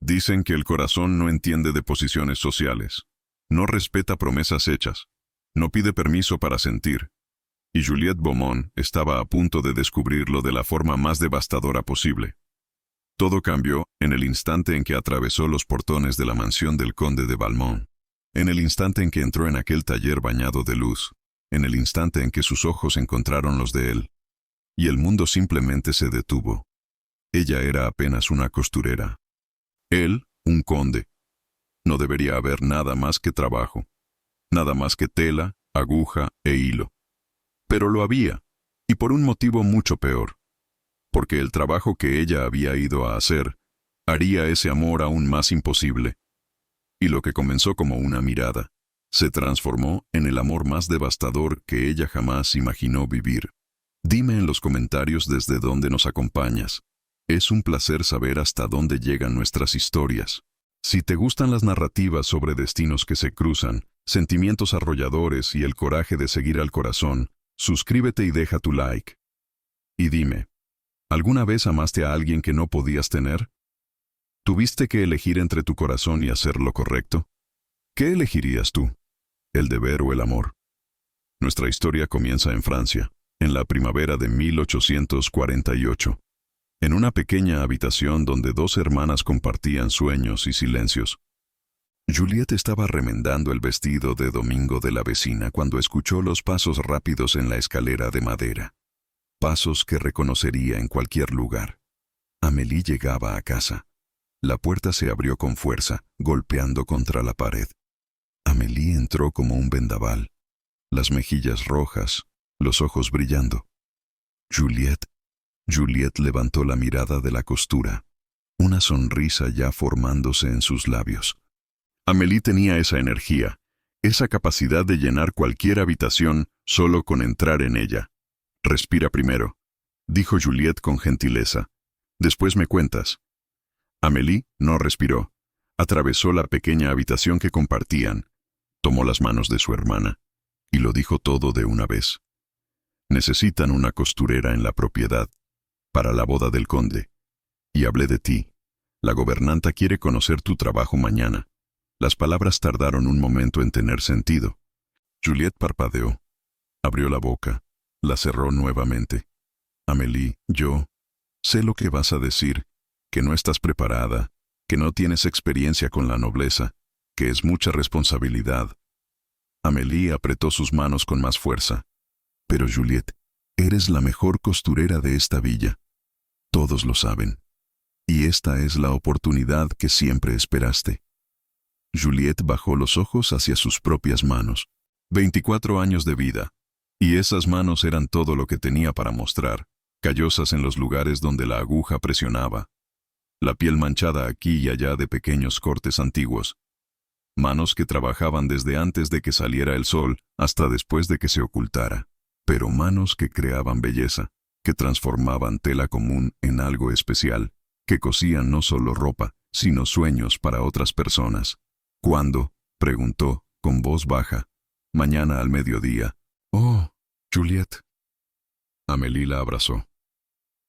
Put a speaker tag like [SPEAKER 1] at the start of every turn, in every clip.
[SPEAKER 1] Dicen que el corazón no entiende de posiciones sociales, no respeta promesas hechas, no pide permiso para sentir. Y Juliette Beaumont estaba a punto de descubrirlo de la forma más devastadora posible. Todo cambió en el instante en que atravesó los portones de la mansión del conde de Valmont, en el instante en que entró en aquel taller bañado de luz, en el instante en que sus ojos encontraron los de él, y el mundo simplemente se detuvo. Ella era apenas una costurera. Él, un conde. No debería haber nada más que trabajo, nada más que tela, aguja e hilo. Pero lo había, y por un motivo mucho peor, porque el trabajo que ella había ido a hacer haría ese amor aún más imposible. Y lo que comenzó como una mirada, se transformó en el amor más devastador que ella jamás imaginó vivir. Dime en los comentarios desde dónde nos acompañas. Es un placer saber hasta dónde llegan nuestras historias. Si te gustan las narrativas sobre destinos que se cruzan, sentimientos arrolladores y el coraje de seguir al corazón, suscríbete y deja tu like. Y dime, ¿alguna vez amaste a alguien que no podías tener? ¿Tuviste que elegir entre tu corazón y hacer lo correcto? ¿Qué elegirías tú? ¿El deber o el amor? Nuestra historia comienza en Francia, en la primavera de 1848. En una pequeña habitación donde dos hermanas compartían sueños y silencios. Juliette estaba remendando el vestido de domingo de la vecina cuando escuchó los pasos rápidos en la escalera de madera. Pasos que reconocería en cualquier lugar. Amélie llegaba a casa. La puerta se abrió con fuerza, golpeando contra la pared. Amélie entró como un vendaval, las mejillas rojas, los ojos brillando. Juliette. Juliette levantó la mirada de la costura, una sonrisa ya formándose en sus labios. Amélie tenía esa energía, esa capacidad de llenar cualquier habitación solo con entrar en ella. «Respira primero», dijo Juliette con gentileza. «Después me cuentas». Amélie no respiró. Atravesó la pequeña habitación que compartían, tomó las manos de su hermana, y lo dijo todo de una vez. «Necesitan una costurera en la propiedad, para la boda del conde. Y hablé de ti. La gobernanta quiere conocer tu trabajo mañana». Las palabras tardaron un momento en tener sentido. Juliette parpadeó. Abrió la boca. La cerró nuevamente. «Amélie, yo sé lo que vas a decir, que no estás preparada, que no tienes experiencia con la nobleza, que es mucha responsabilidad». Amélie apretó sus manos con más fuerza. «Pero Juliette, eres la mejor costurera de esta villa. Todos lo saben. Y esta es la oportunidad que siempre esperaste». Juliette bajó los ojos hacia sus propias manos. 24 años de vida. Y esas manos eran todo lo que tenía para mostrar, callosas en los lugares donde la aguja presionaba. La piel manchada aquí y allá de pequeños cortes antiguos. Manos que trabajaban desde antes de que saliera el sol hasta después de que se ocultara. Pero manos que creaban belleza, que transformaban tela común en algo especial, que cosían no solo ropa, sino sueños para otras personas. «¿Cuándo?», preguntó, con voz baja. «Mañana al mediodía». «Oh, Juliette». Amélie la abrazó.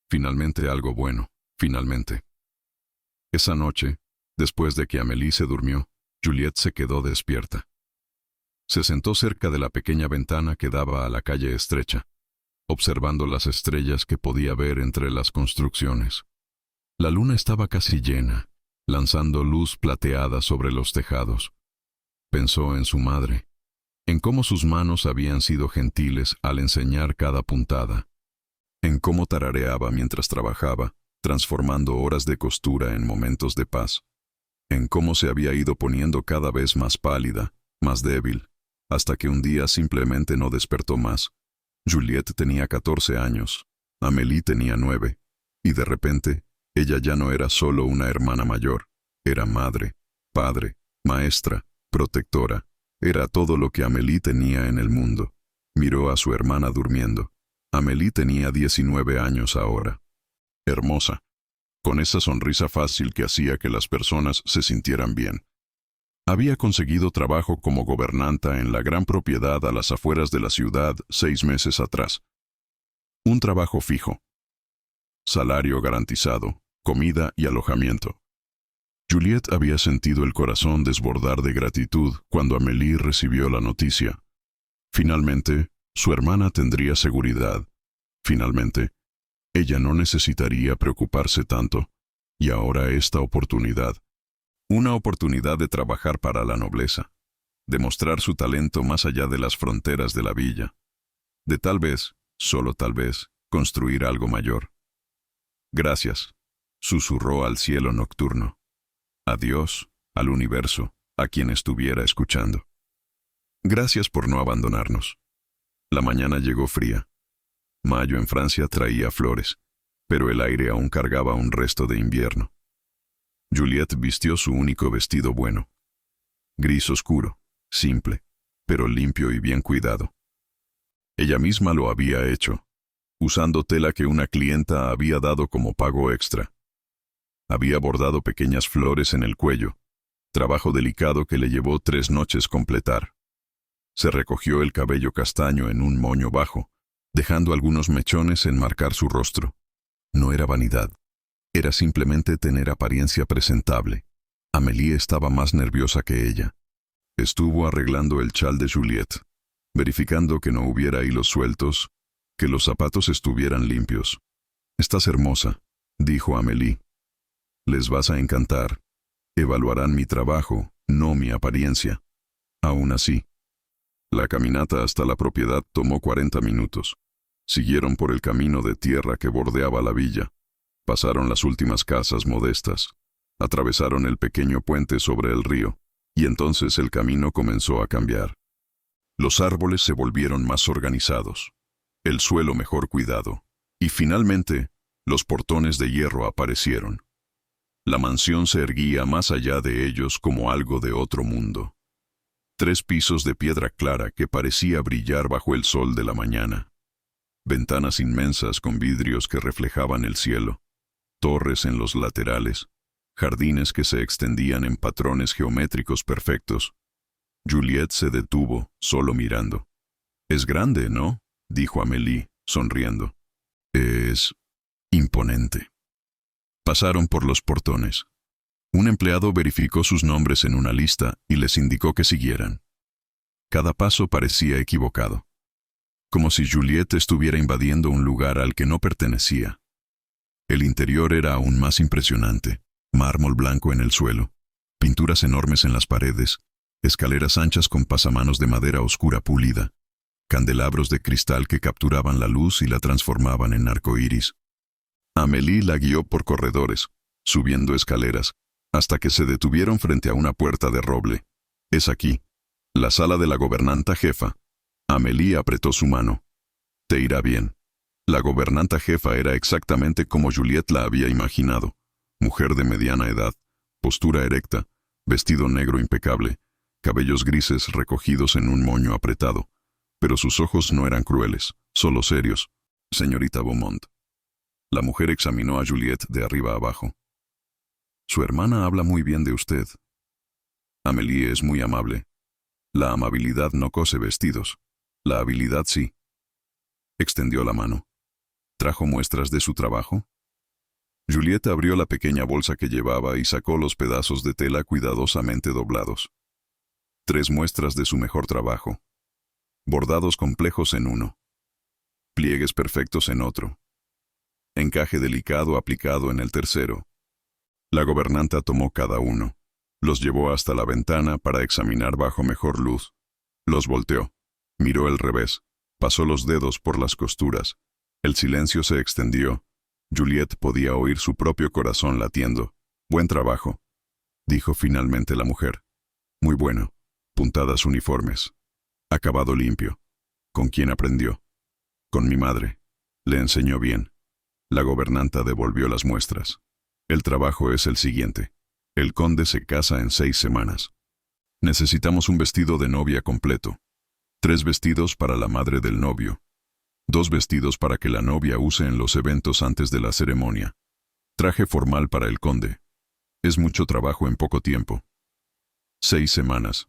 [SPEAKER 1] Finalmente algo bueno, finalmente. Esa noche, después de que Amélie se durmió, Juliette se quedó despierta. Se sentó cerca de la pequeña ventana que daba a la calle estrecha, observando las estrellas que podía ver entre las construcciones. La luna estaba casi llena, lanzando luz plateada sobre los tejados. Pensó en su madre, en cómo sus manos habían sido gentiles al enseñar cada puntada, en cómo tarareaba mientras trabajaba, transformando horas de costura en momentos de paz, en cómo se había ido poniendo cada vez más pálida, más débil, hasta que un día simplemente no despertó más. Juliette tenía 14 años, Amélie tenía 9, y de repente, ella ya no era solo una hermana mayor, era madre, padre, maestra, protectora, era todo lo que Amélie tenía en el mundo. Miró a su hermana durmiendo. Amélie tenía 19 años ahora. Hermosa, con esa sonrisa fácil que hacía que las personas se sintieran bien. Había conseguido trabajo como gobernanta en la gran propiedad a las afueras de la ciudad 6 meses atrás. Un trabajo fijo. Salario garantizado, comida y alojamiento. Juliette había sentido el corazón desbordar de gratitud cuando Amélie recibió la noticia. Finalmente, su hermana tendría seguridad. Finalmente, ella no necesitaría preocuparse tanto. Y ahora esta oportunidad. Una oportunidad de trabajar para la nobleza. De mostrar su talento más allá de las fronteras de la villa. De tal vez, solo tal vez, construir algo mayor. Gracias, susurró al cielo nocturno. Adiós, al universo, a quien estuviera escuchando. Gracias por no abandonarnos. La mañana llegó fría. Mayo en Francia traía flores, pero el aire aún cargaba un resto de invierno. Juliette vistió su único vestido bueno. Gris oscuro, simple, pero limpio y bien cuidado. Ella misma lo había hecho, usando tela que una clienta había dado como pago extra. Había bordado pequeñas flores en el cuello, trabajo delicado que le llevó 3 noches completar. Se recogió el cabello castaño en un moño bajo, dejando algunos mechones enmarcar su rostro. No era vanidad, era simplemente tener apariencia presentable. Amélie estaba más nerviosa que ella. Estuvo arreglando el chal de Juliette, verificando que no hubiera hilos sueltos, que los zapatos estuvieran limpios. «Estás hermosa», dijo Amélie. «Les vas a encantar. Evaluarán mi trabajo, no mi apariencia». Aún así, la caminata hasta la propiedad tomó 40 minutos. Siguieron por el camino de tierra que bordeaba la villa. Pasaron las últimas casas modestas. Atravesaron el pequeño puente sobre el río, y entonces el camino comenzó a cambiar. Los árboles se volvieron más organizados, el suelo mejor cuidado, y finalmente, los portones de hierro aparecieron. La mansión se erguía más allá de ellos como algo de otro mundo. 3 pisos de piedra clara que parecía brillar bajo el sol de la mañana. Ventanas inmensas con vidrios que reflejaban el cielo. Torres en los laterales. Jardines que se extendían en patrones geométricos perfectos. Juliette se detuvo, solo mirando. «Es grande, ¿no?», dijo Amélie, sonriendo. «Es imponente». Pasaron por los portones. Un empleado verificó sus nombres en una lista y les indicó que siguieran. Cada paso parecía equivocado, como si Juliette estuviera invadiendo un lugar al que no pertenecía. El interior era aún más impresionante. Mármol blanco en el suelo, pinturas enormes en las paredes, escaleras anchas con pasamanos de madera oscura pulida, candelabros de cristal que capturaban la luz y la transformaban en arcoíris. Amélie la guió por corredores, subiendo escaleras, hasta que se detuvieron frente a una puerta de roble. «Es aquí, la sala de la gobernanta jefa». Amélie apretó su mano. «Te irá bien». La gobernanta jefa era exactamente como Juliette la había imaginado. Mujer de mediana edad, postura erecta, vestido negro impecable, cabellos grises recogidos en un moño apretado. Pero sus ojos no eran crueles, solo serios. «Señorita Beaumont». La mujer examinó a Juliette de arriba abajo. «Su hermana habla muy bien de usted». «Amélie es muy amable. La amabilidad no cose vestidos. La habilidad sí». Extendió la mano. «¿Trajo muestras de su trabajo?» Juliette abrió la pequeña bolsa que llevaba y sacó los pedazos de tela cuidadosamente doblados. 3 muestras de su mejor trabajo. Bordados complejos en uno. Pliegues perfectos en otro. Encaje delicado aplicado en el tercero. La gobernanta tomó cada uno. Los llevó hasta la ventana para examinar bajo mejor luz. Los volteó. Miró el revés. Pasó los dedos por las costuras. El silencio se extendió. Juliette podía oír su propio corazón latiendo. «Buen trabajo», dijo finalmente la mujer. «Muy bueno. Puntadas uniformes. Acabado limpio». «¿Con quién aprendió?» «Con mi madre. Le enseñó bien». La gobernanta devolvió las muestras. «El trabajo es el siguiente. El conde se casa en 6 semanas. Necesitamos un vestido de novia completo. 3 vestidos para la madre del novio. 2 vestidos para que la novia use en los eventos antes de la ceremonia. Traje formal para el conde. Es mucho trabajo en poco tiempo. 6 semanas».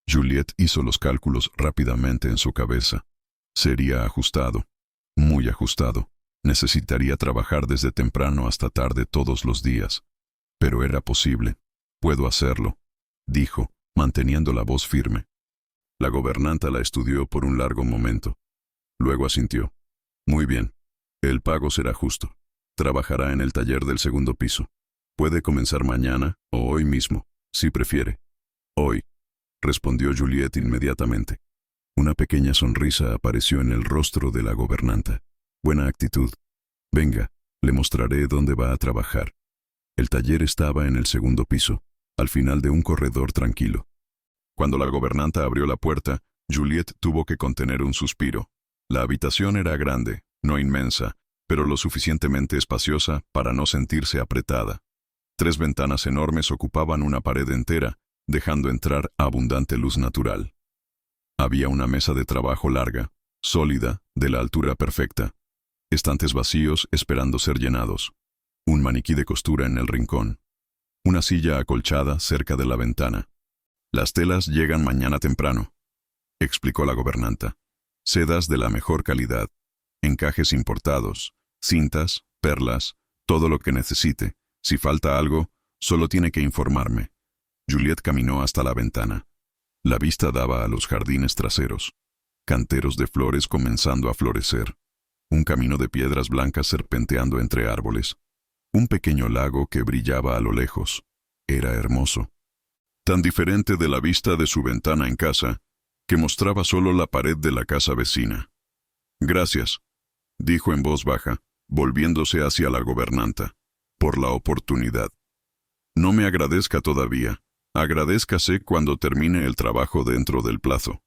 [SPEAKER 1] Juliette hizo los cálculos rápidamente en su cabeza. Sería ajustado, muy ajustado. Necesitaría trabajar desde temprano hasta tarde todos los días. Pero era posible. Puedo hacerlo, dijo, manteniendo la voz firme. La gobernanta la estudió por un largo momento. Luego asintió. Muy bien. El pago será justo. Trabajará en el taller del segundo piso. Puede comenzar mañana o hoy mismo, si prefiere. Hoy, respondió Juliet inmediatamente. Una pequeña sonrisa apareció en el rostro de la gobernanta. Buena actitud. Venga, le mostraré dónde va a trabajar. El taller estaba en el segundo piso, al final de un corredor tranquilo. Cuando la gobernanta abrió la puerta, Juliet tuvo que contener un suspiro. La habitación era grande, no inmensa, pero lo suficientemente espaciosa para no sentirse apretada. 3 ventanas enormes ocupaban una pared entera, dejando entrar abundante luz natural. Había una mesa de trabajo larga, sólida, de la altura perfecta. Estantes vacíos esperando ser llenados. Un maniquí de costura en el rincón. Una silla acolchada cerca de la ventana. Las telas llegan mañana temprano, explicó la gobernanta. Sedas de la mejor calidad, encajes importados, cintas, perlas, todo lo que necesite. Si falta algo, solo tiene que informarme. Juliet caminó hasta la ventana. La vista daba a los jardines traseros. Canteros de flores comenzando a florecer. Un camino de piedras blancas serpenteando entre árboles. Un pequeño lago que brillaba a lo lejos. Era hermoso. Tan diferente de la vista de su ventana en casa, que mostraba solo la pared de la casa vecina. Gracias, dijo en voz baja, volviéndose hacia la gobernanta, por la oportunidad. No me agradezca todavía, agradézcase cuando termine el trabajo dentro del plazo.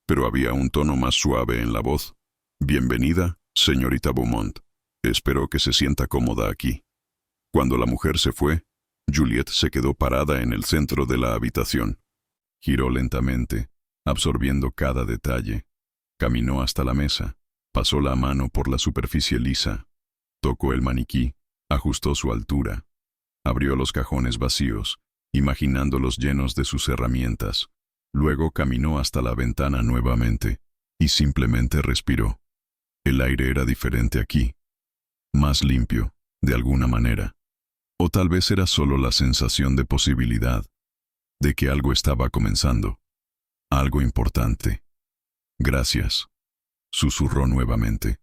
[SPEAKER 1] Pero había un tono más suave en la voz. Bienvenida, señorita Beaumont. Espero que se sienta cómoda aquí. Cuando la mujer se fue, Juliet se quedó parada en el centro de la habitación. Giró lentamente, absorbiendo cada detalle. Caminó hasta la mesa, pasó la mano por la superficie lisa, tocó el maniquí, ajustó su altura, abrió los cajones vacíos, imaginándolos llenos de sus herramientas. Luego caminó hasta la ventana nuevamente, y simplemente respiró. El aire era diferente aquí, más limpio, de alguna manera. O tal vez era solo la sensación de posibilidad, de que algo estaba comenzando. Algo importante. Gracias, susurró nuevamente.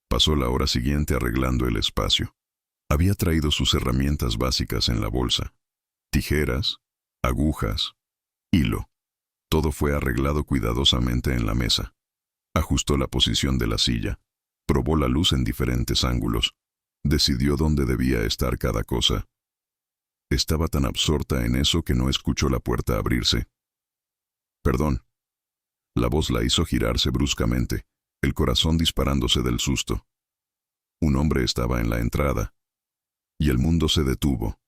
[SPEAKER 1] Pasó la hora siguiente arreglando el espacio. Había traído sus herramientas básicas en la bolsa. Tijeras, agujas, hilo. Todo fue arreglado cuidadosamente en la mesa. Ajustó la posición de la silla. Probó la luz en diferentes ángulos. Decidió dónde debía estar cada cosa. Estaba tan absorta en eso que no escuchó la puerta abrirse. Perdón. La voz la hizo girarse bruscamente, el corazón disparándose del susto. Un hombre estaba en la entrada. Y el mundo se detuvo.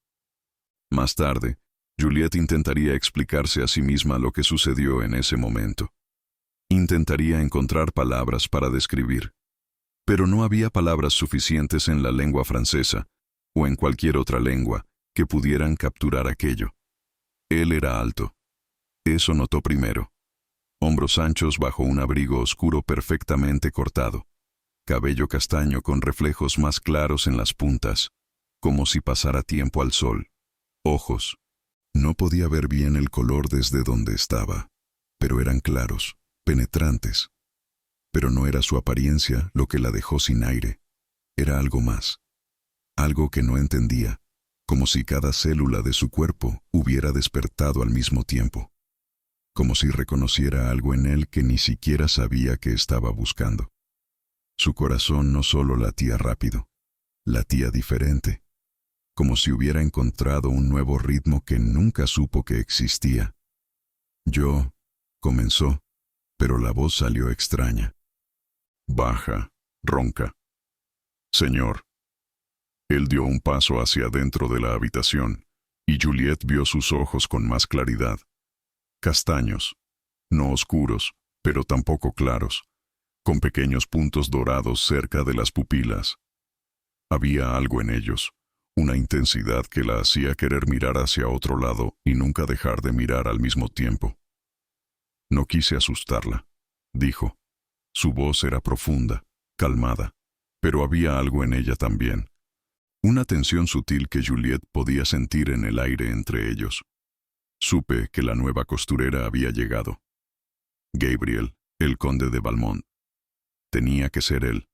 [SPEAKER 1] Más tarde, Juliet intentaría explicarse a sí misma lo que sucedió en ese momento. Intentaría encontrar palabras para describir. Pero no había palabras suficientes en la lengua francesa, o en cualquier otra lengua, que pudieran capturar aquello. Él era alto. Eso notó primero. Hombros anchos bajo un abrigo oscuro perfectamente cortado. Cabello castaño con reflejos más claros en las puntas, como si pasara tiempo al sol. Ojos. No podía ver bien el color desde donde estaba, pero eran claros, penetrantes. Pero no era su apariencia lo que la dejó sin aire. Era algo más. Algo que no entendía, como si cada célula de su cuerpo hubiera despertado al mismo tiempo. Como si reconociera algo en él que ni siquiera sabía que estaba buscando. Su corazón no solo latía rápido, latía diferente. Como si hubiera encontrado un nuevo ritmo que nunca supo que existía. Comenzó, pero la voz salió extraña. Baja, ronca. Señor. Él dio un paso hacia adentro de la habitación, y Juliet vio sus ojos con más claridad. Castaños, no oscuros, pero tampoco claros, con pequeños puntos dorados cerca de las pupilas. Había algo en ellos, una intensidad que la hacía querer mirar hacia otro lado y nunca dejar de mirar al mismo tiempo. No quise asustarla, dijo. Su voz era profunda, calmada, pero había algo en ella también. Una tensión sutil que Juliette podía sentir en el aire entre ellos. Supe que la nueva costurera había llegado. Gabriel, el conde de Valmont. Tenía que ser él.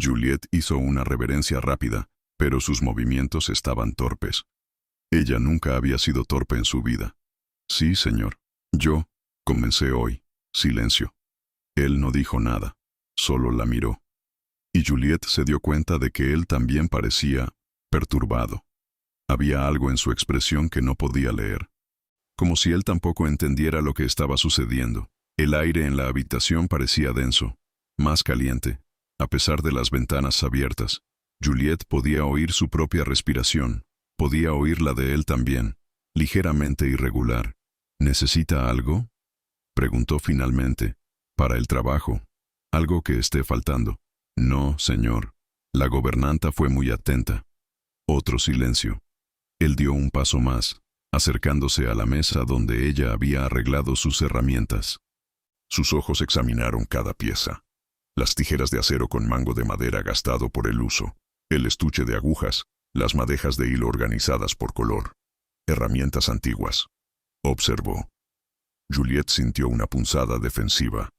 [SPEAKER 1] Juliette hizo una reverencia rápida, pero sus movimientos estaban torpes. Ella nunca había sido torpe en su vida. Sí, señor. Yo comencé hoy. Silencio. Él no dijo nada, solo la miró. Y Juliette se dio cuenta de que él también parecía perturbado. Había algo en su expresión que no podía leer. Como si él tampoco entendiera lo que estaba sucediendo. El aire en la habitación parecía denso, más caliente. A pesar de las ventanas abiertas, Juliette podía oír su propia respiración. Podía oír la de él también, ligeramente irregular. ¿Necesita algo?, preguntó finalmente. Para el trabajo. Algo que esté faltando. No, señor. La gobernanta fue muy atenta. Otro silencio. Él dio un paso más, acercándose a la mesa donde ella había arreglado sus herramientas. Sus ojos examinaron cada pieza. Las tijeras de acero con mango de madera gastado por el uso, el estuche de agujas, las madejas de hilo organizadas por color. Herramientas antiguas. Observó. Juliette sintió una punzada defensiva,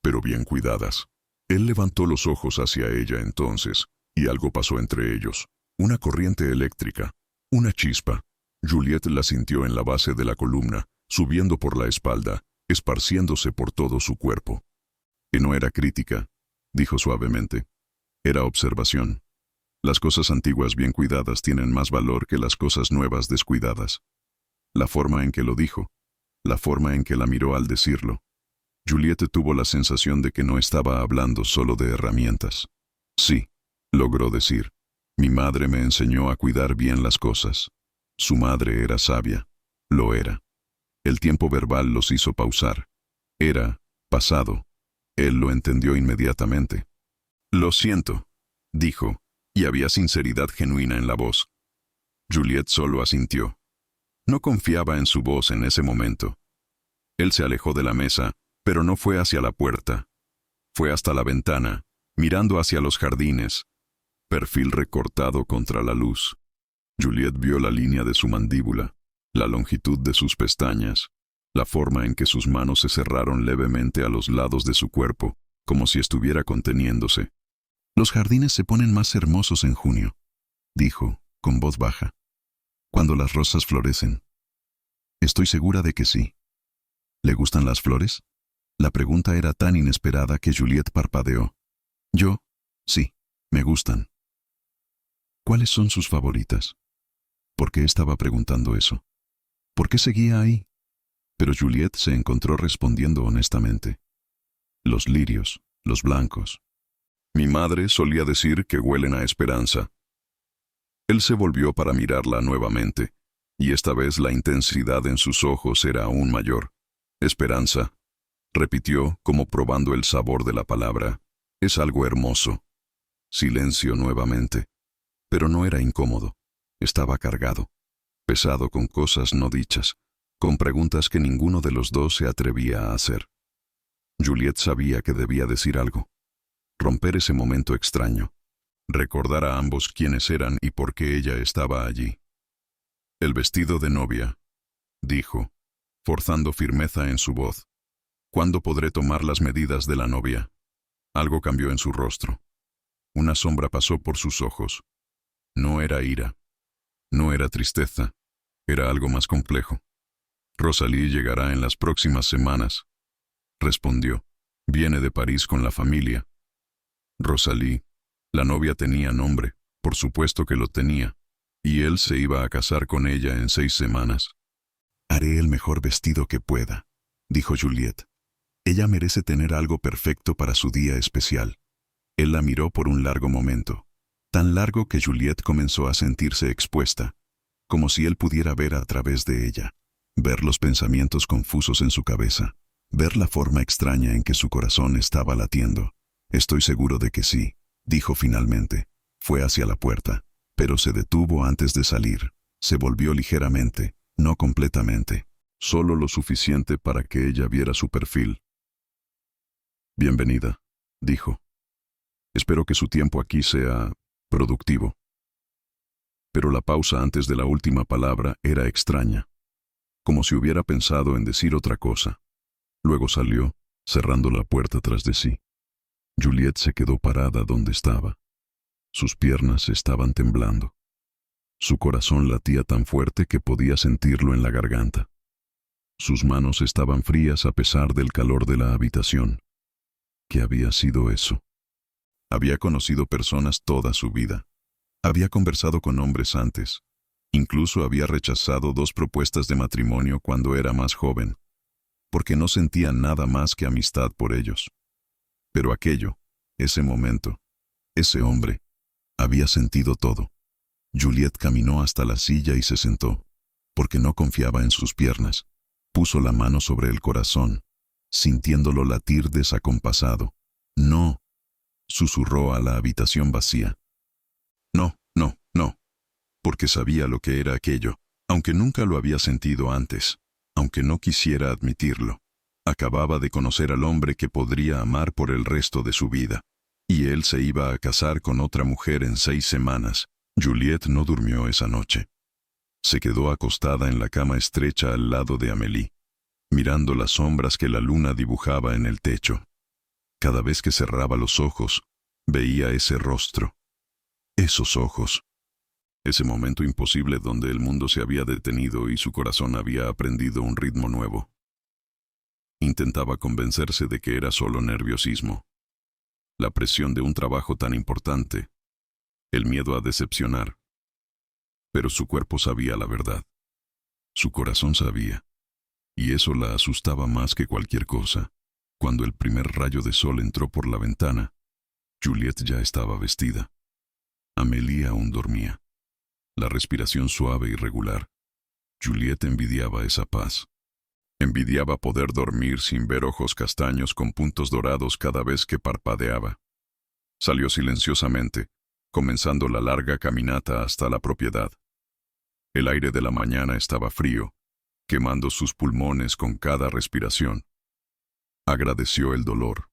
[SPEAKER 1] pero bien cuidadas. Él levantó los ojos hacia ella entonces, y algo pasó entre ellos. Una corriente eléctrica, una chispa. Juliette la sintió en la base de la columna, subiendo por la espalda, esparciéndose por todo su cuerpo. Que no era crítica, dijo suavemente. Era observación. Las cosas antiguas bien cuidadas tienen más valor que las cosas nuevas descuidadas. La forma en que lo dijo, la forma en que la miró al decirlo. Juliette tuvo la sensación de que no estaba hablando solo de herramientas. Sí, logró decir. Mi madre me enseñó a cuidar bien las cosas. Su madre era sabia. Lo era. El tiempo verbal los hizo pausar. Era pasado. Él lo entendió inmediatamente. Lo siento, dijo, y había sinceridad genuina en la voz. Juliette solo asintió. No confiaba en su voz en ese momento. Él se alejó de la mesa, pero no fue hacia la puerta. Fue hasta la ventana, mirando hacia los jardines. Perfil recortado contra la luz. Juliette vio la línea de su mandíbula, la longitud de sus pestañas, la forma en que sus manos se cerraron levemente a los lados de su cuerpo, como si estuviera conteniéndose. Los jardines se ponen más hermosos en junio, dijo, con voz baja. Cuando las rosas florecen. Estoy segura de que sí. ¿Le gustan las flores? La pregunta era tan inesperada que Juliette parpadeó. Yo, sí, me gustan. ¿Cuáles son sus favoritas? ¿Por qué estaba preguntando eso? ¿Por qué seguía ahí? Pero Juliette se encontró respondiendo honestamente. Los lirios, los blancos. Mi madre solía decir que huelen a esperanza. Él se volvió para mirarla nuevamente, y esta vez la intensidad en sus ojos era aún mayor. Esperanza, repitió como probando el sabor de la palabra. Es algo hermoso. Silencio nuevamente. Pero no era incómodo. Estaba cargado, pesado con cosas no dichas, con preguntas que ninguno de los dos se atrevía a hacer. Juliette sabía que debía decir algo. Romper ese momento extraño. Recordar a ambos quiénes eran y por qué ella estaba allí. El vestido de novia, dijo, forzando firmeza en su voz. ¿Cuándo podré tomar las medidas de la novia? Algo cambió en su rostro. Una sombra pasó por sus ojos. No era ira. No era tristeza. Era algo más complejo. Rosalie llegará en las próximas semanas, respondió. Viene de París con la familia. Rosalie. La novia tenía nombre, por supuesto que lo tenía, y él se iba a casar con ella en 6 semanas. Haré el mejor vestido que pueda, dijo Juliette. Ella merece tener algo perfecto para su día especial. Él la miró por un largo momento, tan largo que Juliette comenzó a sentirse expuesta, como si él pudiera ver a través de ella, ver los pensamientos confusos en su cabeza, ver la forma extraña en que su corazón estaba latiendo. Estoy seguro de que sí, dijo finalmente. Fue hacia la puerta, pero se detuvo antes de salir. Se volvió ligeramente, no completamente, solo lo suficiente para que ella viera su perfil. Bienvenida, dijo. Espero que su tiempo aquí sea productivo. Pero la pausa antes de la última palabra era extraña, como si hubiera pensado en decir otra cosa. Luego salió, cerrando la puerta tras de sí. Juliette se quedó parada donde estaba. Sus piernas estaban temblando. Su corazón latía tan fuerte que podía sentirlo en la garganta. Sus manos estaban frías a pesar del calor de la habitación. ¿Qué había sido eso? Había conocido personas toda su vida. Había conversado con hombres antes. Incluso había rechazado 2 propuestas de matrimonio cuando era más joven, porque no sentía nada más que amistad por ellos. Pero aquello, ese momento, ese hombre, había sentido todo. Juliette caminó hasta la silla y se sentó, porque no confiaba en sus piernas. Puso la mano sobre el corazón, sintiéndolo latir desacompasado. «No», susurró a la habitación vacía. «No, no, no», porque sabía lo que era aquello, aunque nunca lo había sentido antes, aunque no quisiera admitirlo. Acababa de conocer al hombre que podría amar por el resto de su vida, y él se iba a casar con otra mujer en 6 semanas. Juliette no durmió esa noche. Se quedó acostada en la cama estrecha al lado de Amélie, mirando las sombras que la luna dibujaba en el techo. Cada vez que cerraba los ojos, veía ese rostro, esos ojos. Ese momento imposible donde el mundo se había detenido y su corazón había aprendido un ritmo nuevo. Intentaba convencerse de que era solo nerviosismo, la presión de un trabajo tan importante, el miedo a decepcionar. Pero su cuerpo sabía la verdad. Su corazón sabía. Y eso la asustaba más que cualquier cosa. Cuando el primer rayo de sol entró por la ventana, Juliette ya estaba vestida. Amélie aún dormía. La respiración suave y regular. Juliette envidiaba esa paz. Envidiaba poder dormir sin ver ojos castaños con puntos dorados cada vez que parpadeaba. Salió silenciosamente, comenzando la larga caminata hasta la propiedad. El aire de la mañana estaba frío, quemando sus pulmones con cada respiración. Agradeció el dolor,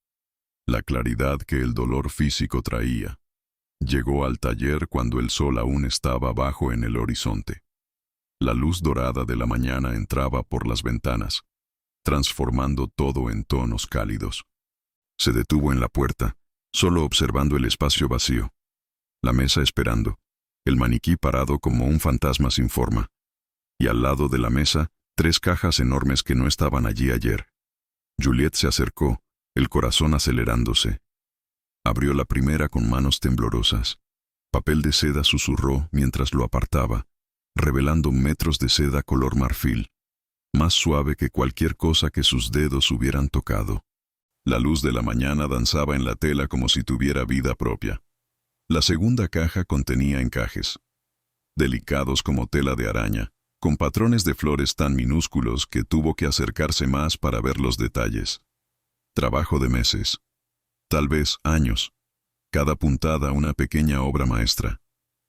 [SPEAKER 1] la claridad que el dolor físico traía. Llegó al taller cuando el sol aún estaba bajo en el horizonte. La luz dorada de la mañana entraba por las ventanas, transformando todo en tonos cálidos. Se detuvo en la puerta, solo observando el espacio vacío. La mesa esperando, el maniquí parado como un fantasma sin forma. Y al lado de la mesa, 3 cajas enormes que no estaban allí ayer. Juliette se acercó, el corazón acelerándose. Abrió la primera con manos temblorosas. Papel de seda susurró mientras lo apartaba, revelando metros de seda color marfil, más suave que cualquier cosa que sus dedos hubieran tocado. La luz de la mañana danzaba en la tela como si tuviera vida propia. La segunda caja contenía encajes, delicados como tela de araña, con patrones de flores tan minúsculos que tuvo que acercarse más para ver los detalles. Trabajo de meses, tal vez años. Cada puntada una pequeña obra maestra.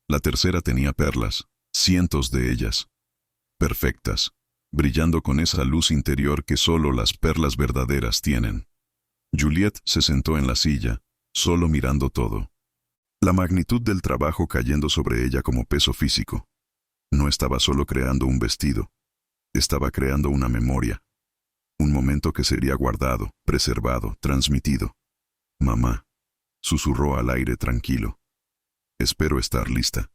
[SPEAKER 1] La tercera tenía perlas, cientos de ellas, perfectas, brillando con esa luz interior que solo las perlas verdaderas tienen. Juliette se sentó en la silla, solo mirando todo. La magnitud del trabajo cayendo sobre ella como peso físico. No estaba solo creando un vestido, estaba creando una memoria. Un momento que sería guardado, preservado, transmitido. «Mamá», susurró al aire tranquilo. «Espero estar lista».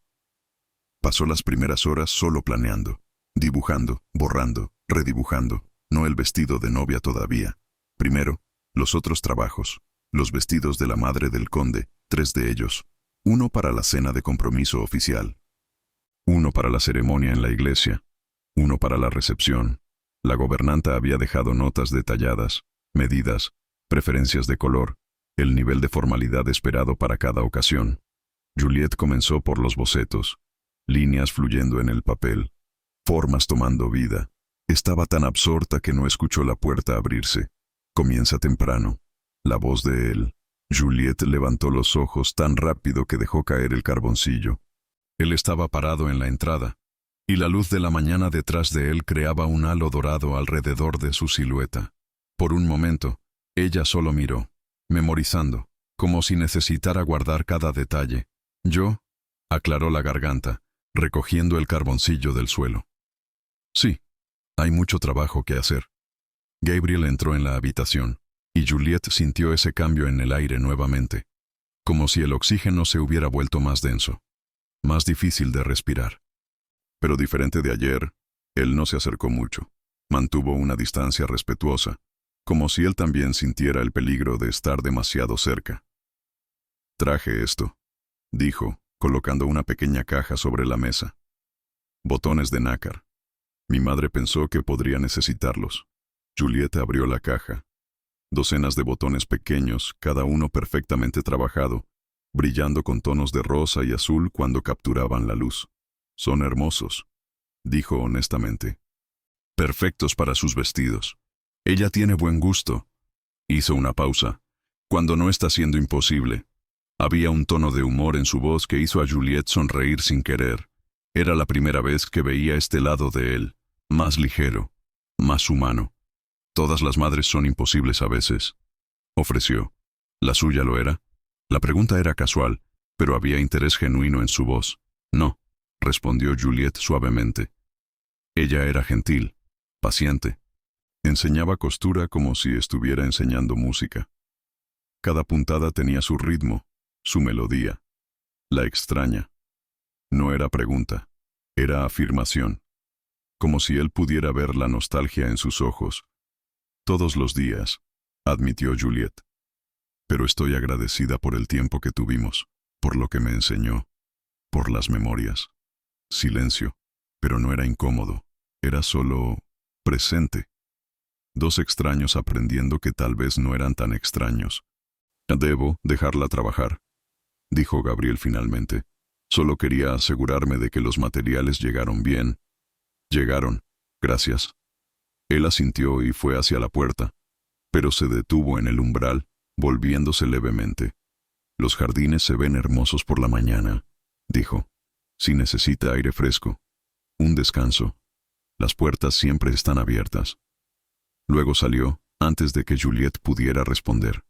[SPEAKER 1] Pasó las primeras horas solo planeando, dibujando, borrando, redibujando. No el vestido de novia todavía. Primero, los otros trabajos, los vestidos de la madre del conde, 3 de ellos. Uno para la cena de compromiso oficial. Uno para la ceremonia en la iglesia. Uno para la recepción. La gobernanta había dejado notas detalladas, medidas, preferencias de color, el nivel de formalidad esperado para cada ocasión. Juliette comenzó por los bocetos, líneas fluyendo en el papel, formas tomando vida. Estaba tan absorta que no escuchó la puerta abrirse. Comienza temprano. La voz de él. Juliette levantó los ojos tan rápido que dejó caer el carboncillo. Él estaba parado en la entrada, y la luz de la mañana detrás de él creaba un halo dorado alrededor de su silueta. Por un momento, ella solo miró, memorizando, como si necesitara guardar cada detalle. «Yo», aclaró la garganta, recogiendo el carboncillo del suelo. Sí, hay mucho trabajo que hacer. Gabriel entró en la habitación, y Juliette sintió ese cambio en el aire nuevamente, como si el oxígeno se hubiera vuelto más denso, más difícil de respirar. Pero diferente de ayer, él no se acercó mucho. Mantuvo una distancia respetuosa, como si él también sintiera el peligro de estar demasiado cerca. «Traje esto», dijo, colocando una pequeña caja sobre la mesa. «Botones de nácar. Mi madre pensó que podría necesitarlos». Juliette abrió la caja. Docenas de botones pequeños, cada uno perfectamente trabajado, brillando con tonos de rosa y azul cuando capturaban la luz. «Son hermosos», dijo honestamente. «Perfectos para sus vestidos. Ella tiene buen gusto». Hizo una pausa. Cuando no está siendo imposible. Había un tono de humor en su voz que hizo a Juliette sonreír sin querer. Era la primera vez que veía este lado de él, más ligero, más humano. «Todas las madres son imposibles a veces», ofreció. ¿La suya lo era? La pregunta era casual, pero había interés genuino en su voz. «No», respondió Juliette suavemente. Ella era gentil, paciente. Enseñaba costura como si estuviera enseñando música. Cada puntada tenía su ritmo, su melodía. La extraña. No era pregunta, era afirmación. Como si él pudiera ver la nostalgia en sus ojos. «Todos los días», admitió Juliette. «Pero estoy agradecida por el tiempo que tuvimos, por lo que me enseñó, por las memorias». Silencio, pero no era incómodo, era solo presente. Dos extraños aprendiendo que tal vez no eran tan extraños. «Debo dejarla trabajar», dijo Gabriel finalmente. «Solo quería asegurarme de que los materiales llegaron bien». «Llegaron, gracias». Él asintió y fue hacia la puerta, pero se detuvo en el umbral, volviéndose levemente. «Los jardines se ven hermosos por la mañana», dijo. «Si necesita aire fresco, un descanso. Las puertas siempre están abiertas». Luego salió, antes de que Juliette pudiera responder.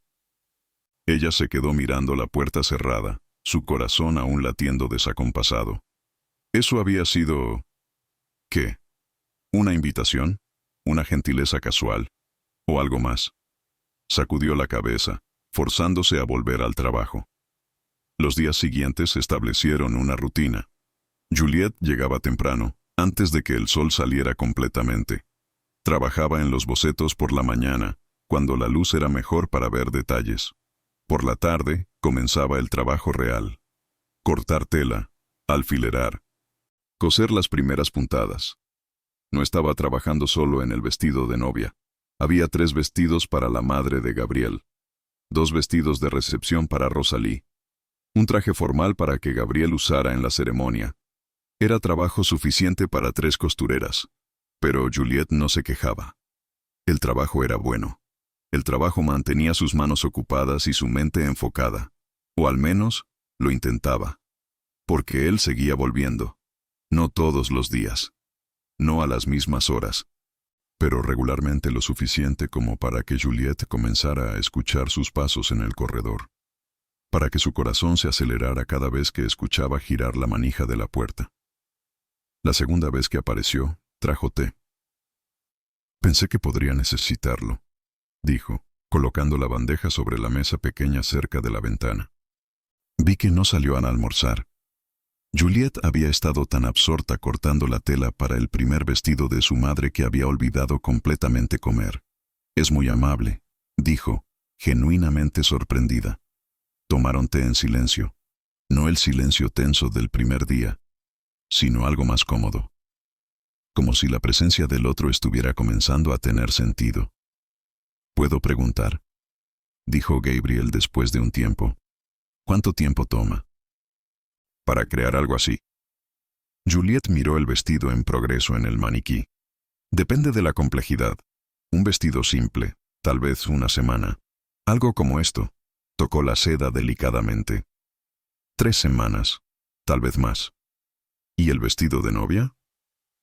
[SPEAKER 1] Ella se quedó mirando la puerta cerrada, su corazón aún latiendo desacompasado. Eso había sido... ¿qué? ¿Una invitación? ¿Una gentileza casual? ¿O algo más? Sacudió la cabeza, forzándose a volver al trabajo. Los días siguientes establecieron una rutina. Juliette llegaba temprano, antes de que el sol saliera completamente. Trabajaba en los bocetos por la mañana, cuando la luz era mejor para ver detalles. Por la tarde, comenzaba el trabajo real. Cortar tela, alfilerar, coser las primeras puntadas. No estaba trabajando solo en el vestido de novia. Había 3 vestidos para la madre de Gabriel. 2 vestidos de recepción para Rosalie. Un traje formal para que Gabriel usara en la ceremonia. Era trabajo suficiente para 3 costureras. Pero Juliette no se quejaba. El trabajo era bueno. El trabajo mantenía sus manos ocupadas y su mente enfocada. O al menos, lo intentaba. Porque él seguía volviendo. No todos los días. No a las mismas horas. Pero regularmente lo suficiente como para que Juliette comenzara a escuchar sus pasos en el corredor. Para que su corazón se acelerara cada vez que escuchaba girar la manija de la puerta. La segunda vez que apareció, trajo té. «Pensé que podría necesitarlo», dijo, colocando la bandeja sobre la mesa pequeña cerca de la ventana. Vi que no salió a almorzar. Juliette había estado tan absorta cortando la tela para el primer vestido de su madre que había olvidado completamente comer. «Es muy amable», dijo, genuinamente sorprendida. Tomaron té en silencio. No el silencio tenso del primer día, sino algo más cómodo. Como si la presencia del otro estuviera comenzando a tener sentido. «¿Puedo preguntar?», dijo Gabriel después de un tiempo. «¿Cuánto tiempo toma para crear algo así?». Juliette miró el vestido en progreso en el maniquí. «Depende de la complejidad. Un vestido simple, tal vez una semana. Algo como esto». Tocó la seda delicadamente. 3 semanas, tal vez más. «¿Y el vestido de novia?».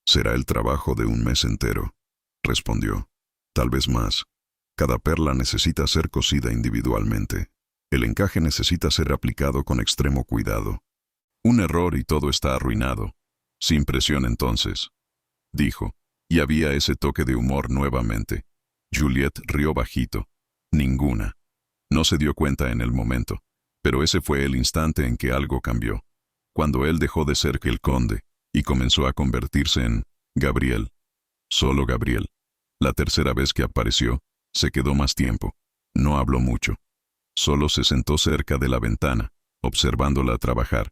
[SPEAKER 1] «Será el trabajo de un mes entero», respondió. «Tal vez más. Cada perla necesita ser cosida individualmente. El encaje necesita ser aplicado con extremo cuidado. Un error y todo está arruinado. Sin presión entonces, dijo, y había ese toque de humor nuevamente. Juliet rió bajito. Ninguna. No se dio cuenta en el momento, pero ese fue el instante en que algo cambió. Cuando él dejó de ser el conde y comenzó a convertirse en Gabriel. Solo Gabriel. La tercera vez que apareció, se quedó más tiempo. No habló mucho. Solo se sentó cerca de la ventana, observándola trabajar.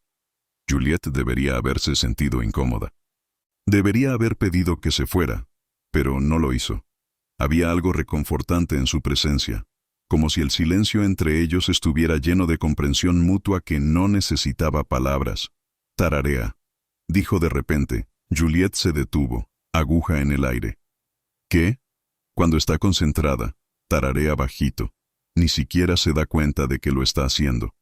[SPEAKER 1] Juliet debería haberse sentido incómoda. Debería haber pedido que se fuera, pero no lo hizo. Había algo reconfortante en su presencia, como si el silencio entre ellos estuviera lleno de comprensión mutua que no necesitaba palabras. Tararea, dijo de repente. Juliet se detuvo, aguja en el aire. ¿Qué? Cuando está concentrada, tararea bajito. Ni siquiera se da cuenta de que lo está haciendo.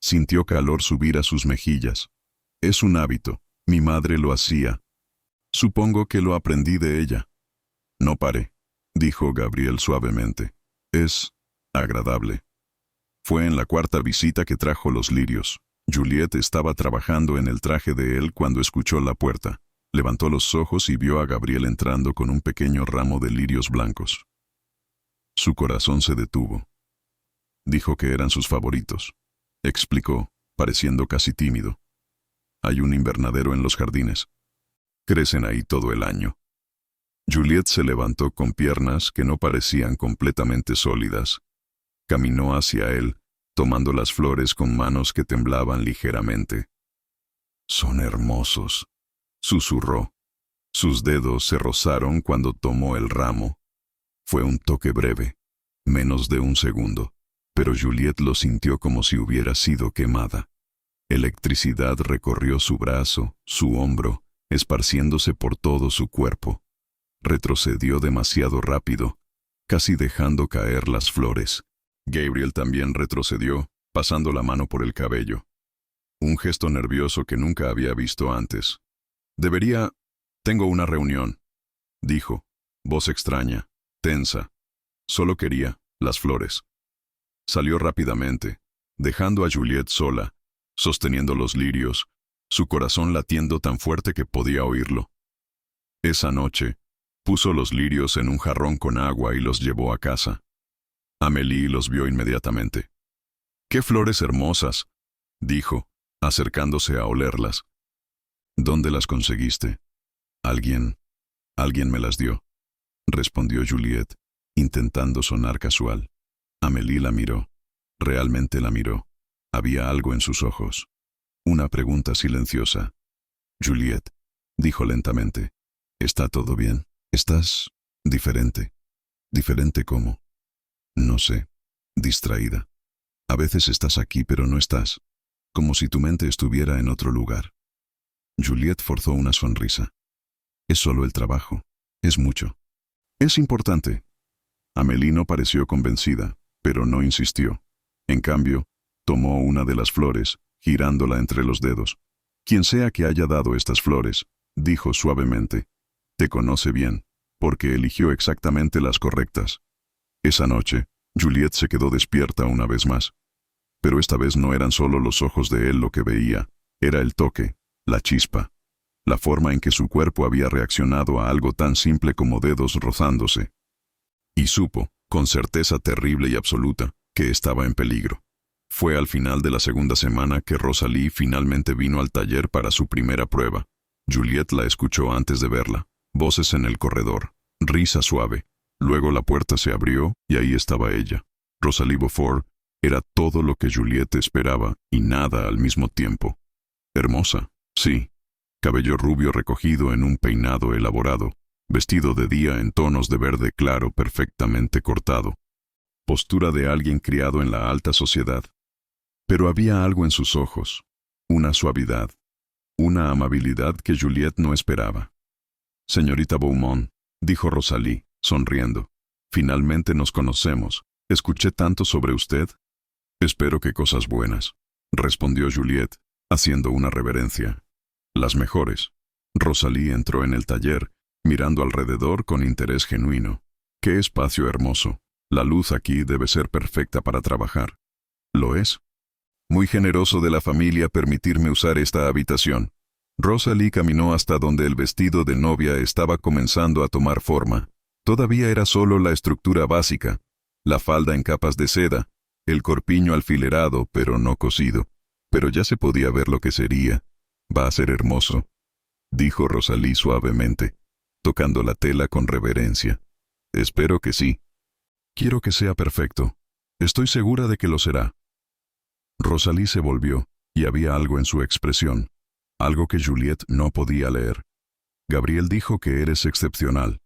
[SPEAKER 1] Sintió calor subir a sus mejillas. Es un hábito. Mi madre lo hacía. Supongo que lo aprendí de ella. No pare, dijo Gabriel suavemente. Es agradable. Fue en la cuarta visita que trajo los lirios. Juliet estaba trabajando en el traje de él cuando escuchó la puerta. Levantó los ojos y vio a Gabriel entrando con un pequeño ramo de lirios blancos. Su corazón se detuvo. Dijo que eran sus favoritos. Explicó, pareciendo casi tímido. Hay un invernadero en los jardines. Crecen ahí todo el año. Juliet se levantó con piernas que no parecían completamente sólidas. Caminó hacia él, tomando las flores con manos que temblaban ligeramente. Son hermosos, susurró. Sus dedos se rozaron cuando tomó el ramo. Fue un toque breve, menos de un segundo, pero Juliet lo sintió como si hubiera sido quemada. Electricidad recorrió su brazo, su hombro, esparciéndose por todo su cuerpo. Retrocedió demasiado rápido, casi dejando caer las flores. Gabriel también retrocedió, pasando la mano por el cabello. Un gesto nervioso que nunca había visto antes. Tengo una reunión, dijo, voz extraña, tensa. Solo quería las flores. Salió rápidamente, dejando a Juliet sola, sosteniendo los lirios, su corazón latiendo tan fuerte que podía oírlo. Esa noche, puso los lirios en un jarrón con agua y los llevó a casa. Amélie los vio inmediatamente. ¡Qué flores hermosas!, dijo, acercándose a olerlas. ¿Dónde las conseguiste? Alguien me las dio, respondió Juliet, intentando sonar casual. Amélie la miró. Realmente la miró. Había algo en sus ojos. Una pregunta silenciosa. Juliet, dijo lentamente, ¿está todo bien? ¿Estás diferente? ¿Diferente cómo? No sé. Distraída. A veces estás aquí pero no estás. Como si tu mente estuviera en otro lugar. Juliet forzó una sonrisa. Es solo el trabajo. Es mucho. Es importante. Amélie no pareció convencida, pero no insistió. En cambio, tomó una de las flores, girándola entre los dedos. Quien sea que haya dado estas flores, dijo suavemente, te conoce bien, porque eligió exactamente las correctas. Esa noche, Juliet se quedó despierta una vez más. Pero esta vez no eran solo los ojos de él lo que veía, era el toque, la chispa, la forma en que su cuerpo había reaccionado a algo tan simple como dedos rozándose. Y supo, con certeza terrible y absoluta, que estaba en peligro. Fue al final de la segunda semana que Rosalie finalmente vino al taller para su primera prueba. Juliet la escuchó antes de verla. Voces en el corredor, risa suave. Luego la puerta se abrió y ahí estaba ella. Rosalie Beaufort era todo lo que Juliet esperaba y nada al mismo tiempo. Hermosa, sí. Cabello rubio recogido en un peinado elaborado, vestido de día en tonos de verde claro perfectamente cortado. Postura de alguien criado en la alta sociedad. Pero había algo en sus ojos, una suavidad, una amabilidad que Juliet no esperaba. Señorita Beaumont, dijo Rosalie, sonriendo, finalmente nos conocemos. Escuché tanto sobre usted. Espero que cosas buenas, respondió Juliet, haciendo una reverencia. Las mejores. Rosalie entró en el taller, mirando alrededor con interés genuino. ¡Qué espacio hermoso! La luz aquí debe ser perfecta para trabajar. ¿Lo es? Muy generoso de la familia permitirme usar esta habitación, Rosalie caminó hasta donde el vestido de novia estaba comenzando a tomar forma. Todavía era solo la estructura básica, la falda en capas de seda, el corpiño alfilerado pero no cosido. Pero ya se podía ver lo que sería. Va a ser hermoso, dijo Rosalie suavemente, tocando la tela con reverencia. Espero que sí. Quiero que sea perfecto. Estoy segura de que lo será. Rosalie se volvió, y había algo en su expresión, algo que Juliette no podía leer. Gabriel dijo que eres excepcional,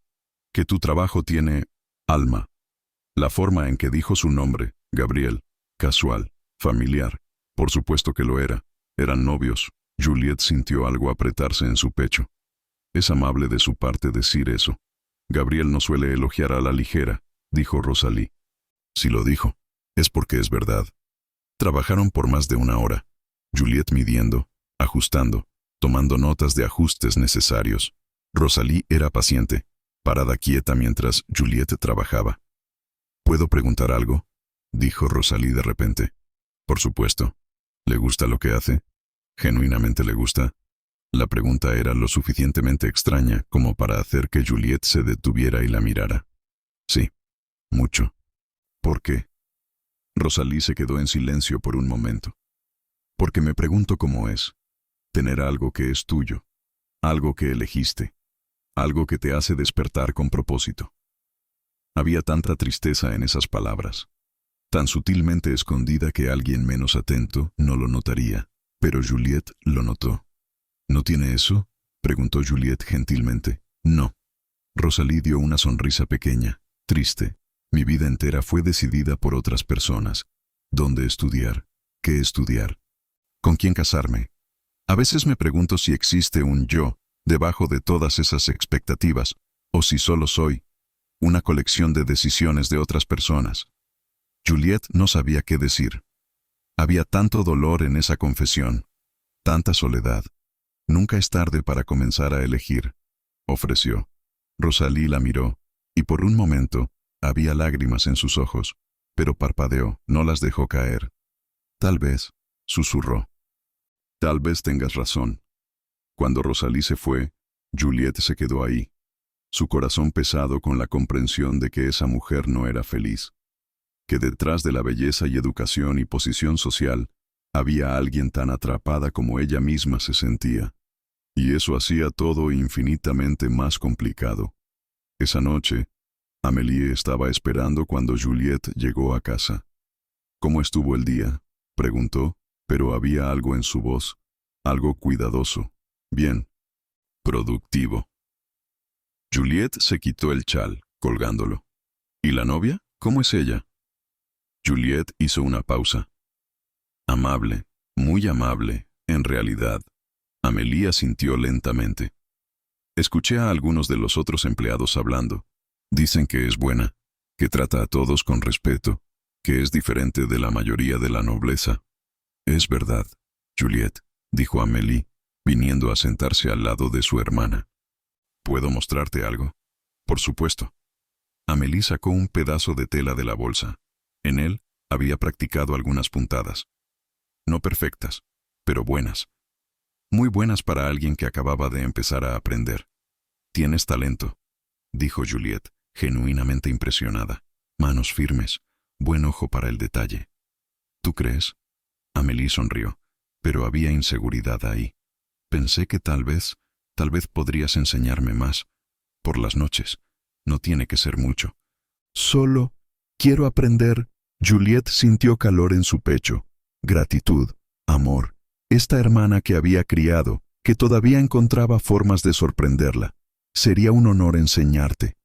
[SPEAKER 1] que tu trabajo tiene alma. La forma en que dijo su nombre, Gabriel, casual, familiar, por supuesto que lo era. Eran novios. Juliette sintió algo apretarse en su pecho. Es amable de su parte decir eso. Gabriel no suele elogiar a la ligera, dijo Rosalie. Si lo dijo, es porque es verdad. Trabajaron por más de 1 hora. Juliette midiendo, ajustando, tomando notas de ajustes necesarios. Rosalie era paciente, parada quieta mientras Juliette trabajaba. ¿Puedo preguntar algo?, dijo Rosalie de repente. Por supuesto. ¿Le gusta lo que hace? ¿Genuinamente le gusta? La pregunta era lo suficientemente extraña como para hacer que Juliette se detuviera y la mirara. Sí, mucho. ¿Por qué? Rosalie se quedó en silencio por un momento. Porque me pregunto cómo es tener algo que es tuyo, algo que elegiste, algo que te hace despertar con propósito. Había tanta tristeza en esas palabras, tan sutilmente escondida que alguien menos atento no lo notaría, pero Juliette lo notó. ¿No tiene eso?, preguntó Juliette gentilmente. No. Rosalie dio una sonrisa pequeña, triste. Mi vida entera fue decidida por otras personas. ¿Dónde estudiar? ¿Qué estudiar? ¿Con quién casarme? A veces me pregunto si existe un yo debajo de todas esas expectativas, o si solo soy una colección de decisiones de otras personas. Juliette no sabía qué decir. Había tanto dolor en esa confesión, tanta soledad. Nunca es tarde para comenzar a elegir, ofreció. Rosalie la miró, y por un momento había lágrimas en sus ojos, pero parpadeó, no las dejó caer. Tal vez, susurró. Tal vez tengas razón. Cuando Rosalie se fue, Juliette se quedó ahí, su corazón pesado con la comprensión de que esa mujer no era feliz, que detrás de la belleza y educación y posición social, había alguien tan atrapada como ella misma se sentía. Y eso hacía todo infinitamente más complicado. Esa noche, Amélie estaba esperando cuando Juliette llegó a casa. ¿Cómo estuvo el día?, preguntó, pero había algo en su voz, algo cuidadoso. Bien. Productivo. Juliette se quitó el chal, colgándolo. ¿Y la novia? ¿Cómo es ella? Juliette hizo una pausa. Amable, muy amable, en realidad. Amélie asintió lentamente. Escuché a algunos de los otros empleados hablando. Dicen que es buena, que trata a todos con respeto, que es diferente de la mayoría de la nobleza. Es verdad, Juliette, dijo Amélie, viniendo a sentarse al lado de su hermana. ¿Puedo mostrarte algo? Por supuesto. Amélie sacó un pedazo de tela de la bolsa. En él había practicado algunas puntadas. No perfectas, pero buenas. Muy buenas para alguien que acababa de empezar a aprender. Tienes talento, dijo Juliette, genuinamente impresionada. Manos firmes, buen ojo para el detalle. ¿Tú crees? Amélie sonrió, pero había inseguridad ahí. Pensé que tal vez podrías enseñarme más. Por las noches. No tiene que ser mucho. Solo quiero aprender. Juliette sintió calor en su pecho. Gratitud, amor. Esta hermana que había criado, que todavía encontraba formas de sorprenderla. Sería un honor enseñarte,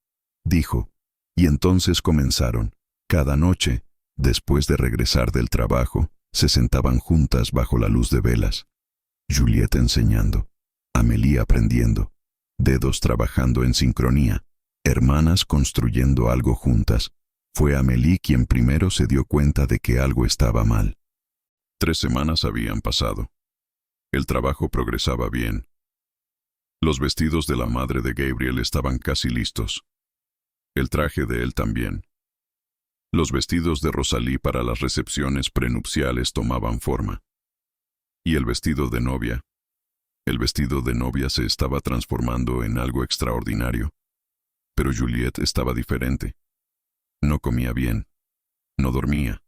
[SPEAKER 1] dijo. Y entonces comenzaron. Cada noche, después de regresar del trabajo, se sentaban juntas bajo la luz de velas. Juliette enseñando, Amélie aprendiendo, dedos trabajando en sincronía, hermanas construyendo algo juntas. Fue Amélie quien primero se dio cuenta de que algo estaba mal. 3 semanas habían pasado. El trabajo progresaba bien. Los vestidos de la madre de Gabriel estaban casi listos. El traje de él también. Los vestidos de Rosalie para las recepciones prenupciales tomaban forma. Y el vestido de novia. El vestido de novia se estaba transformando en algo extraordinario. Pero Juliette estaba diferente. No comía bien. No dormía.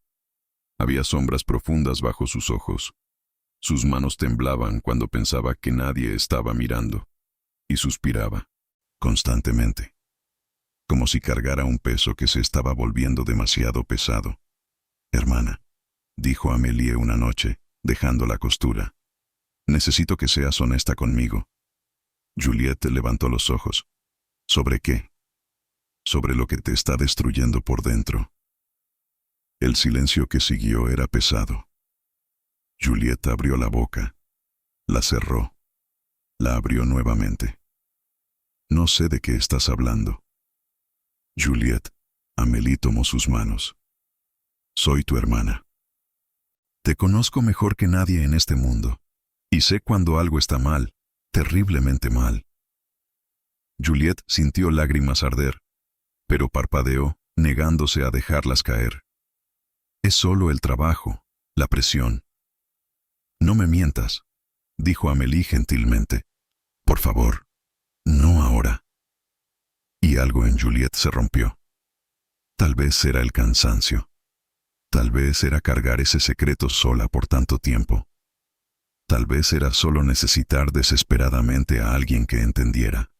[SPEAKER 1] Había sombras profundas bajo sus ojos. Sus manos temblaban cuando pensaba que nadie estaba mirando. Y suspiraba, constantemente, como si cargara un peso que se estaba volviendo demasiado pesado. «Hermana», dijo Amélie una noche, dejando la costura, «necesito que seas honesta conmigo». Juliette levantó los ojos. «¿Sobre qué?» «Sobre lo que te está destruyendo por dentro». El silencio que siguió era pesado. Juliette abrió la boca, la cerró, la abrió nuevamente. «No sé de qué estás hablando». «Juliette», Amélie tomó sus manos. «Soy tu hermana. Te conozco mejor que nadie en este mundo, y sé cuando algo está mal, terriblemente mal». Juliette sintió lágrimas arder, pero parpadeó, negándose a dejarlas caer. «Es solo el trabajo, la presión». «No me mientas», dijo Amélie gentilmente. «Por favor, no ahora». Y algo en Juliette se rompió. Tal vez era el cansancio. Tal vez era cargar ese secreto sola por tanto tiempo. Tal vez era solo necesitar desesperadamente a alguien que entendiera.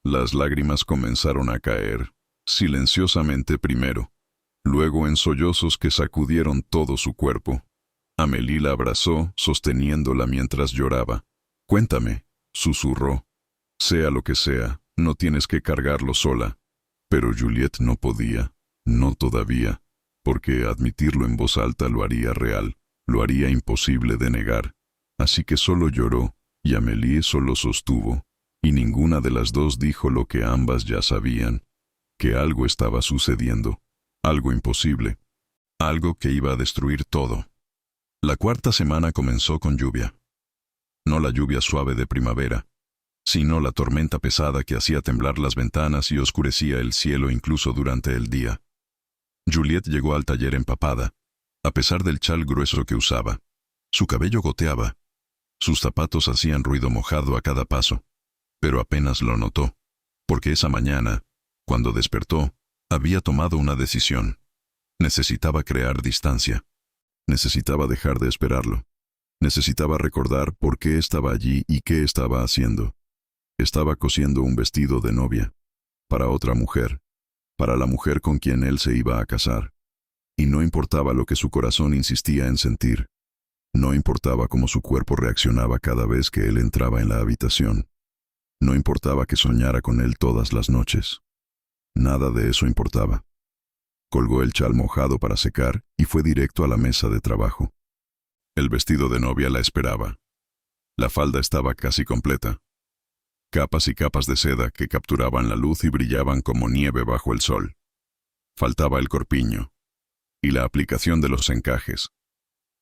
[SPEAKER 1] Las lágrimas comenzaron a caer, silenciosamente primero, luego en sollozos que sacudieron todo su cuerpo. Amélie la abrazó, sosteniéndola mientras lloraba. «Cuéntame», susurró. «Sea lo que sea, no tienes que cargarlo sola». Pero Juliette no podía, no todavía, porque admitirlo en voz alta lo haría real, lo haría imposible de negar. Así que solo lloró, y Amélie solo sostuvo, y ninguna de las dos dijo lo que ambas ya sabían, que algo estaba sucediendo, algo imposible, algo que iba a destruir todo. La cuarta semana comenzó con lluvia. No la lluvia suave de primavera, sino la tormenta pesada que hacía temblar las ventanas y oscurecía el cielo incluso durante el día. Juliette llegó al taller empapada, a pesar del chal grueso que usaba. Su cabello goteaba. Sus zapatos hacían ruido mojado a cada paso, pero apenas lo notó, porque esa mañana, cuando despertó, había tomado una decisión. Necesitaba crear distancia. Necesitaba dejar de esperarlo. Necesitaba recordar por qué estaba allí y qué estaba haciendo. Estaba cosiendo un vestido de novia, para otra mujer, para la mujer con quien él se iba a casar. Y no importaba lo que su corazón insistía en sentir. No importaba cómo su cuerpo reaccionaba cada vez que él entraba en la habitación. No importaba que soñara con él todas las noches. Nada de eso importaba. Colgó el chal mojado para secar y fue directo a la mesa de trabajo. El vestido de novia la esperaba. La falda estaba casi completa. Capas y capas de seda que capturaban la luz y brillaban como nieve bajo el sol. Faltaba el corpiño, y la aplicación de los encajes,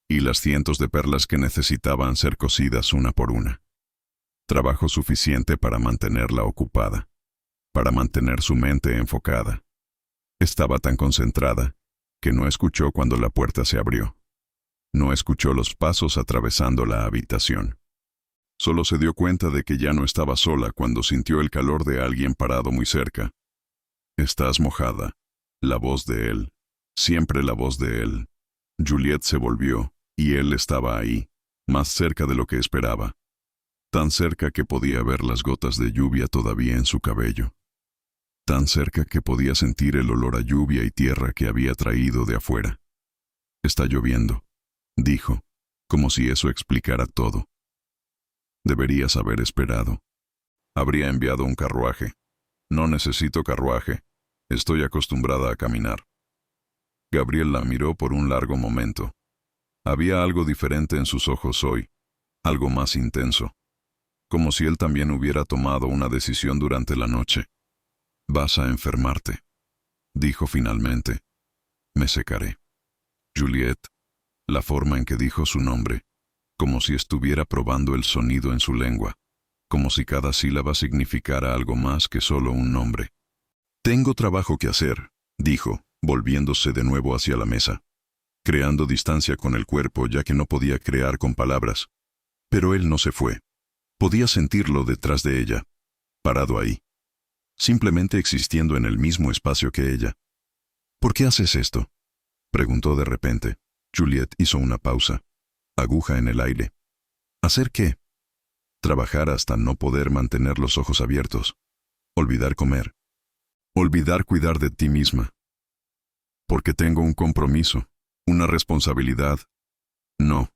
[SPEAKER 1] y las cientos de perlas que necesitaban ser cosidas una por una. Trabajo suficiente para mantenerla ocupada, para mantener su mente enfocada. Estaba tan concentrada que no escuchó cuando la puerta se abrió. No escuchó los pasos atravesando la habitación. Solo se dio cuenta de que ya no estaba sola cuando sintió el calor de alguien parado muy cerca. «Estás mojada». La voz de él. Siempre la voz de él. Juliette se volvió, y él estaba ahí, más cerca de lo que esperaba. Tan cerca que podía ver las gotas de lluvia todavía en su cabello. Tan cerca que podía sentir el olor a lluvia y tierra que había traído de afuera. «Está lloviendo», dijo, como si eso explicara todo. Deberías haber esperado. Habría enviado un carruaje. No necesito carruaje. Estoy acostumbrada a caminar. Gabriel la miró por un largo momento. Había algo diferente en sus ojos hoy, algo más intenso. Como si él también hubiera tomado una decisión durante la noche. «Vas a enfermarte», dijo finalmente. «Me secaré». Juliette, la forma en que dijo su nombre, como si estuviera probando el sonido en su lengua, como si cada sílaba significara algo más que solo un nombre. «Tengo trabajo que hacer», dijo, volviéndose de nuevo hacia la mesa, creando distancia con el cuerpo ya que no podía crear con palabras. Pero él no se fue. Podía sentirlo detrás de ella, parado ahí, simplemente existiendo en el mismo espacio que ella. ¿Por qué haces esto?, preguntó de repente. Juliet hizo una pausa, aguja en el aire. ¿Hacer qué? Trabajar hasta no poder mantener los ojos abiertos. Olvidar comer. Olvidar cuidar de ti misma. Porque tengo un compromiso, una responsabilidad. No.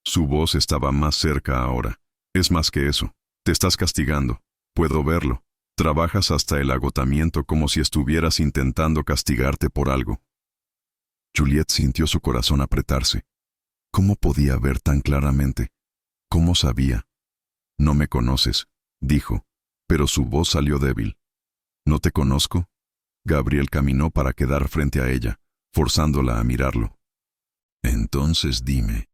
[SPEAKER 1] Su voz estaba más cerca ahora. Es más que eso. Te estás castigando. Puedo verlo. Trabajas hasta el agotamiento como si estuvieras intentando castigarte por algo. Juliet sintió su corazón apretarse. ¿Cómo podía ver tan claramente? ¿Cómo sabía? No me conoces, dijo, pero su voz salió débil. ¿No te conozco? Gabriel caminó para quedar frente a ella, forzándola a mirarlo. Entonces dime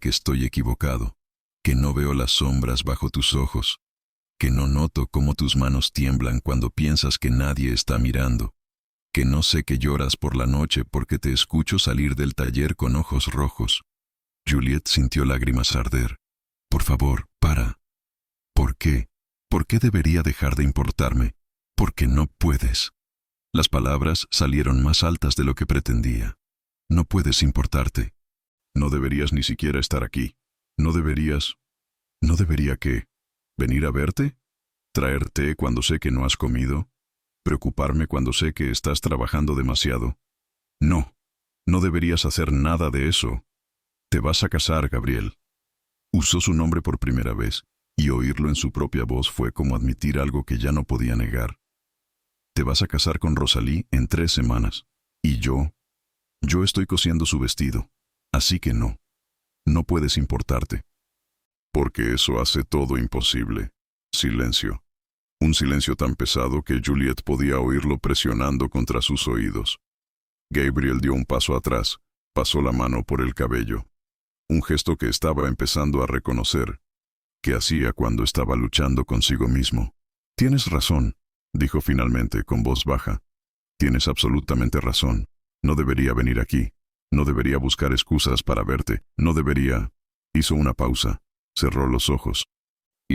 [SPEAKER 1] que estoy equivocado, que no veo las sombras bajo tus ojos, que no noto cómo tus manos tiemblan cuando piensas que nadie está mirando, que no sé que lloras por la noche porque te escucho salir del taller con ojos rojos. Juliet sintió lágrimas arder. Por favor, para. ¿Por qué? ¿Por qué debería dejar de importarme? Porque no puedes. Las palabras salieron más altas de lo que pretendía. No puedes importarte. No deberías ni siquiera estar aquí. No deberías... ¿No debería qué? ¿Venir a verte? ¿Traer té cuando sé que no has comido? ¿Preocuparme cuando sé que estás trabajando demasiado? No, no deberías hacer nada de eso. Te vas a casar, Gabriel. Usó su nombre por primera vez, y oírlo en su propia voz fue como admitir algo que ya no podía negar. Te vas a casar con Rosalie en 3 semanas. Y yo estoy cosiendo su vestido. Así que no puedes importarte. Porque eso hace todo imposible. Silencio. Un silencio tan pesado que Juliet podía oírlo presionando contra sus oídos. Gabriel dio un paso atrás, pasó la mano por el cabello. Un gesto que estaba empezando a reconocer, que hacía cuando estaba luchando consigo mismo. Tienes razón, dijo finalmente con voz baja. Tienes absolutamente razón. No debería venir aquí. No debería buscar excusas para verte. No debería... Hizo una pausa. Cerró los ojos.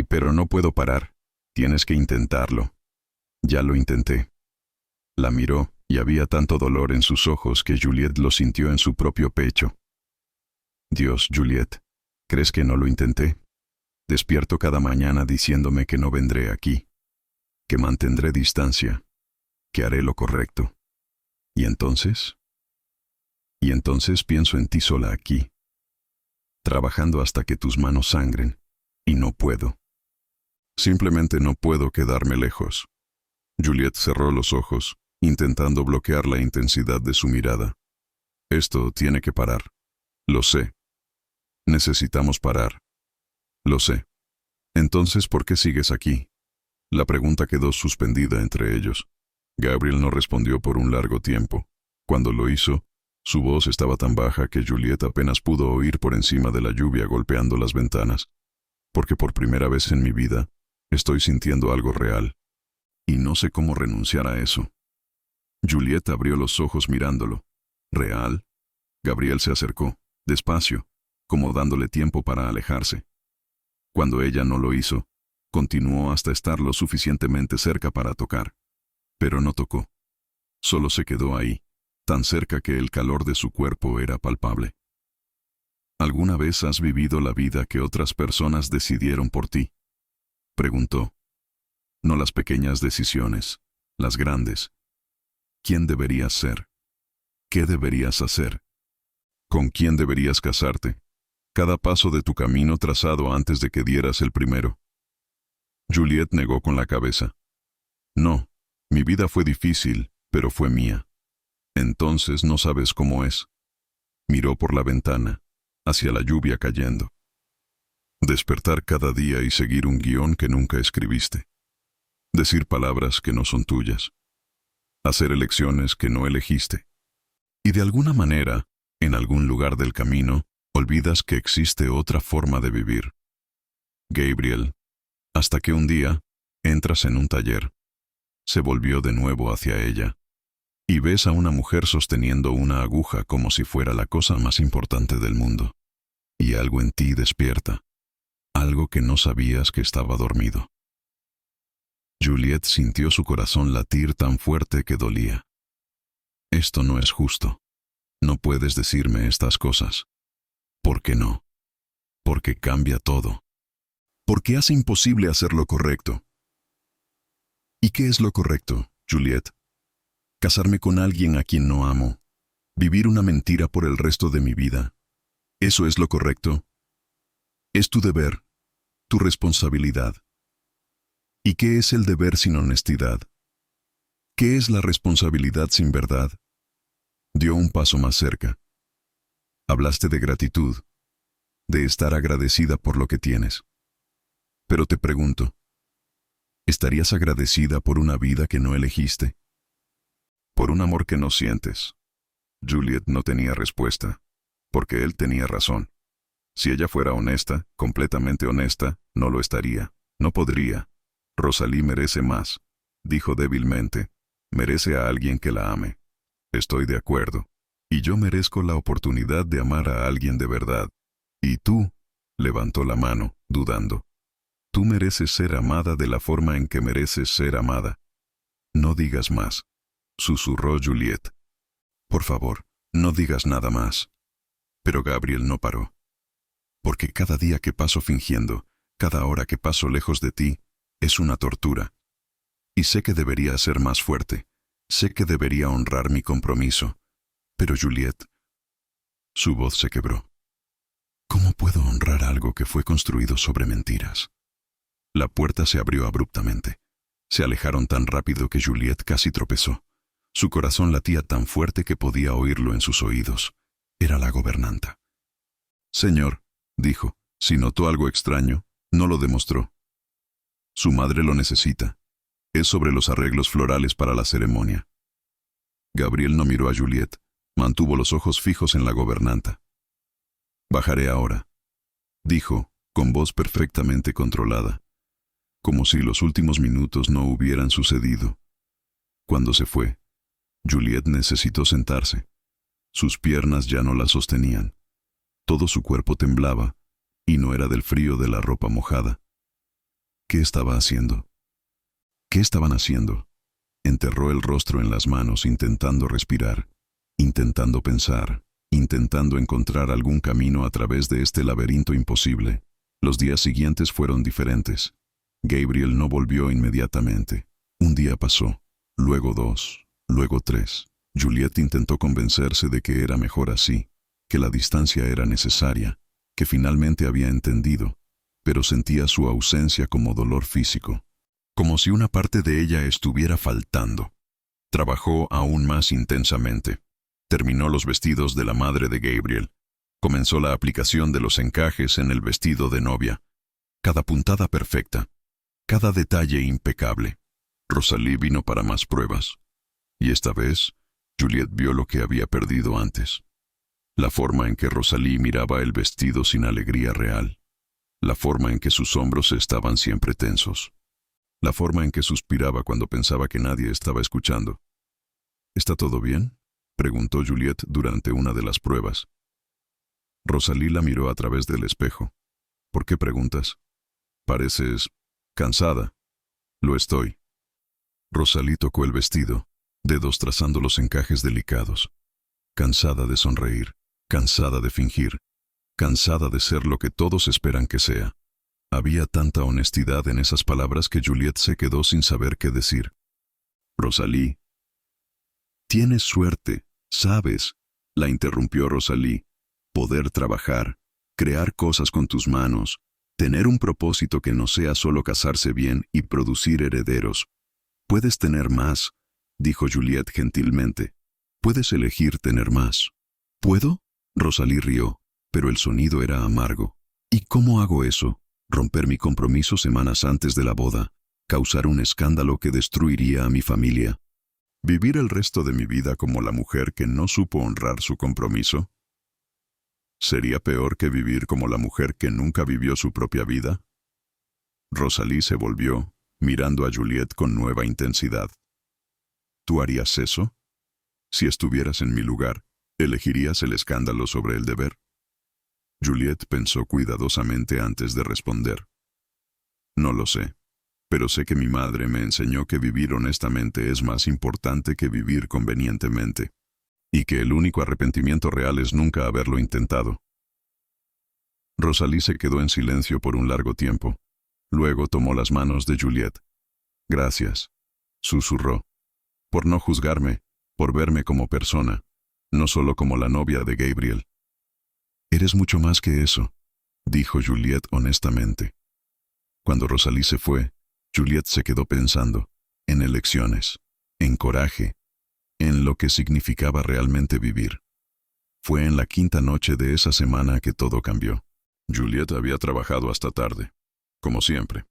[SPEAKER 1] Pero no puedo parar. Tienes que intentarlo. Ya lo intenté. La miró, y había tanto dolor en sus ojos que Juliet lo sintió en su propio pecho. Dios, Juliet, ¿crees que no lo intenté? Despierto cada mañana diciéndome que no vendré aquí, que mantendré distancia, que haré lo correcto. ¿Y entonces? Y entonces pienso en ti sola aquí, trabajando hasta que tus manos sangren, y no puedo. Simplemente no puedo quedarme lejos. Juliet cerró los ojos, intentando bloquear la intensidad de su mirada. Esto tiene que parar. Lo sé. Necesitamos parar. Lo sé. Entonces, ¿por qué sigues aquí? La pregunta quedó suspendida entre ellos. Gabriel no respondió por un largo tiempo. Cuando lo hizo, su voz estaba tan baja que Juliet apenas pudo oír por encima de la lluvia golpeando las ventanas. Porque por primera vez en mi vida, estoy sintiendo algo real. Y no sé cómo renunciar a eso. Juliet abrió los ojos mirándolo. ¿Real? Gabriel se acercó, despacio, como dándole tiempo para alejarse. Cuando ella no lo hizo, continuó hasta estar lo suficientemente cerca para tocar. Pero no tocó. Solo se quedó ahí, tan cerca que el calor de su cuerpo era palpable. ¿Alguna vez has vivido la vida que otras personas decidieron por ti? Preguntó. No las pequeñas decisiones, las grandes. ¿Quién deberías ser? ¿Qué deberías hacer? ¿Con quién deberías casarte? Cada paso de tu camino trazado antes de que dieras el primero. Juliet negó con la cabeza. No, mi vida fue difícil, pero fue mía. Entonces no sabes cómo es. Miró por la ventana, hacia la lluvia cayendo. Despertar cada día y seguir un guión que nunca escribiste. Decir palabras que no son tuyas. Hacer elecciones que no elegiste. Y de alguna manera, en algún lugar del camino, olvidas que existe otra forma de vivir. Gabriel, hasta que un día, entras en un taller. Se volvió de nuevo hacia ella. Y ves a una mujer sosteniendo una aguja como si fuera la cosa más importante del mundo. Y algo en ti despierta. algo que no sabías que estaba dormido. Juliet sintió su corazón latir tan fuerte que dolía. Esto no es justo. No puedes decirme estas cosas. ¿Por qué no? Porque cambia todo. Porque hace imposible hacer lo correcto. ¿Y qué es lo correcto, Juliet? Casarme con alguien a quien no amo. Vivir una mentira por el resto de mi vida. ¿Eso es lo correcto? Es tu deber, tu responsabilidad. ¿Y qué es el deber sin honestidad? ¿Qué es la responsabilidad sin verdad? Dio un paso más cerca. Hablaste de gratitud, de estar agradecida por lo que tienes. Pero te pregunto, ¿estarías agradecida por una vida que no elegiste? Por un amor que no sientes. Juliet no tenía respuesta, porque él tenía razón. Si ella fuera honesta, completamente honesta, no lo estaría, no podría. Rosalie merece más, dijo débilmente. Merece a alguien que la ame. Estoy de acuerdo. Y yo merezco la oportunidad de amar a alguien de verdad. ¿Y tú? Levantó la mano, dudando. Tú mereces ser amada de la forma en que mereces ser amada. No digas más, susurró Juliet. Por favor, no digas nada más. Pero Gabriel no paró. Porque cada día que paso fingiendo, cada hora que paso lejos de ti, es una tortura. Y sé que debería ser más fuerte. Sé que debería honrar mi compromiso. Pero Juliet... Su voz se quebró. ¿Cómo puedo honrar algo que fue construido sobre mentiras? La puerta se abrió abruptamente. Se alejaron tan rápido que Juliet casi tropezó. Su corazón latía tan fuerte que podía oírlo en sus oídos. Era la gobernanta. Señor, dijo, si notó algo extraño, no lo demostró. Su madre lo necesita. Es sobre los arreglos florales para la ceremonia. Gabriel no miró a Juliet, mantuvo los ojos fijos en la gobernanta. Bajaré ahora, dijo, con voz perfectamente controlada, como si los últimos minutos no hubieran sucedido. Cuando se fue, Juliet necesitó sentarse. Sus piernas ya no la sostenían. Todo su cuerpo temblaba, y no era del frío de la ropa mojada. ¿Qué estaba haciendo? ¿Qué estaban haciendo? Enterró el rostro en las manos intentando respirar, intentando pensar, intentando encontrar algún camino a través de este laberinto imposible. Los días siguientes fueron diferentes. Gabriel no volvió inmediatamente. Un día pasó, luego 2, luego 3. Juliet intentó convencerse de que era mejor así, que la distancia era necesaria, que finalmente había entendido, pero sentía su ausencia como dolor físico, como si una parte de ella estuviera faltando. Trabajó aún más intensamente. Terminó los vestidos de la madre de Gabriel. Comenzó la aplicación de los encajes en el vestido de novia. Cada puntada perfecta, cada detalle impecable. Rosalie vino para más pruebas. Y esta vez, Juliet vio lo que había perdido antes. La forma en que Rosalie miraba el vestido sin alegría real. La forma en que sus hombros estaban siempre tensos. La forma en que suspiraba cuando pensaba que nadie estaba escuchando. ¿Está todo bien?, preguntó Juliet durante una de las pruebas. Rosalie la miró a través del espejo. ¿Por qué preguntas? Pareces cansada. Lo estoy. Rosalie tocó el vestido, dedos trazando los encajes delicados. Cansada de sonreír, cansada de fingir, cansada de ser lo que todos esperan que sea. Había tanta honestidad en esas palabras que Juliet se quedó sin saber qué decir. Rosalie. Tienes suerte, ¿sabes? La interrumpió Rosalie. Poder trabajar, crear cosas con tus manos, tener un propósito que no sea solo casarse bien y producir herederos. Puedes tener más, dijo Juliet gentilmente. Puedes elegir tener más. ¿Puedo? Rosalie rió, pero el sonido era amargo. ¿Y cómo hago eso? Romper mi compromiso semanas antes de la boda, causar un escándalo que destruiría a mi familia. ¿Vivir el resto de mi vida como la mujer que no supo honrar su compromiso? ¿Sería peor que vivir como la mujer que nunca vivió su propia vida? Rosalie se volvió, mirando a Juliet con nueva intensidad. ¿Tú harías eso? Si estuvieras en mi lugar, ¿elegirías el escándalo sobre el deber? Juliet pensó cuidadosamente antes de responder. No lo sé, pero sé que mi madre me enseñó que vivir honestamente es más importante que vivir convenientemente, y que el único arrepentimiento real es nunca haberlo intentado. Rosalie se quedó en silencio por un largo tiempo. Luego tomó las manos de Juliet. Gracias, susurró, por no juzgarme, por verme como persona, no solo como la novia de Gabriel. Eres mucho más que eso, dijo Juliet honestamente. Cuando Rosalie se fue, Juliet se quedó pensando, en elecciones, en coraje, en lo que significaba realmente vivir. Fue en la quinta noche de esa semana que todo cambió. Juliet había trabajado hasta tarde, como siempre.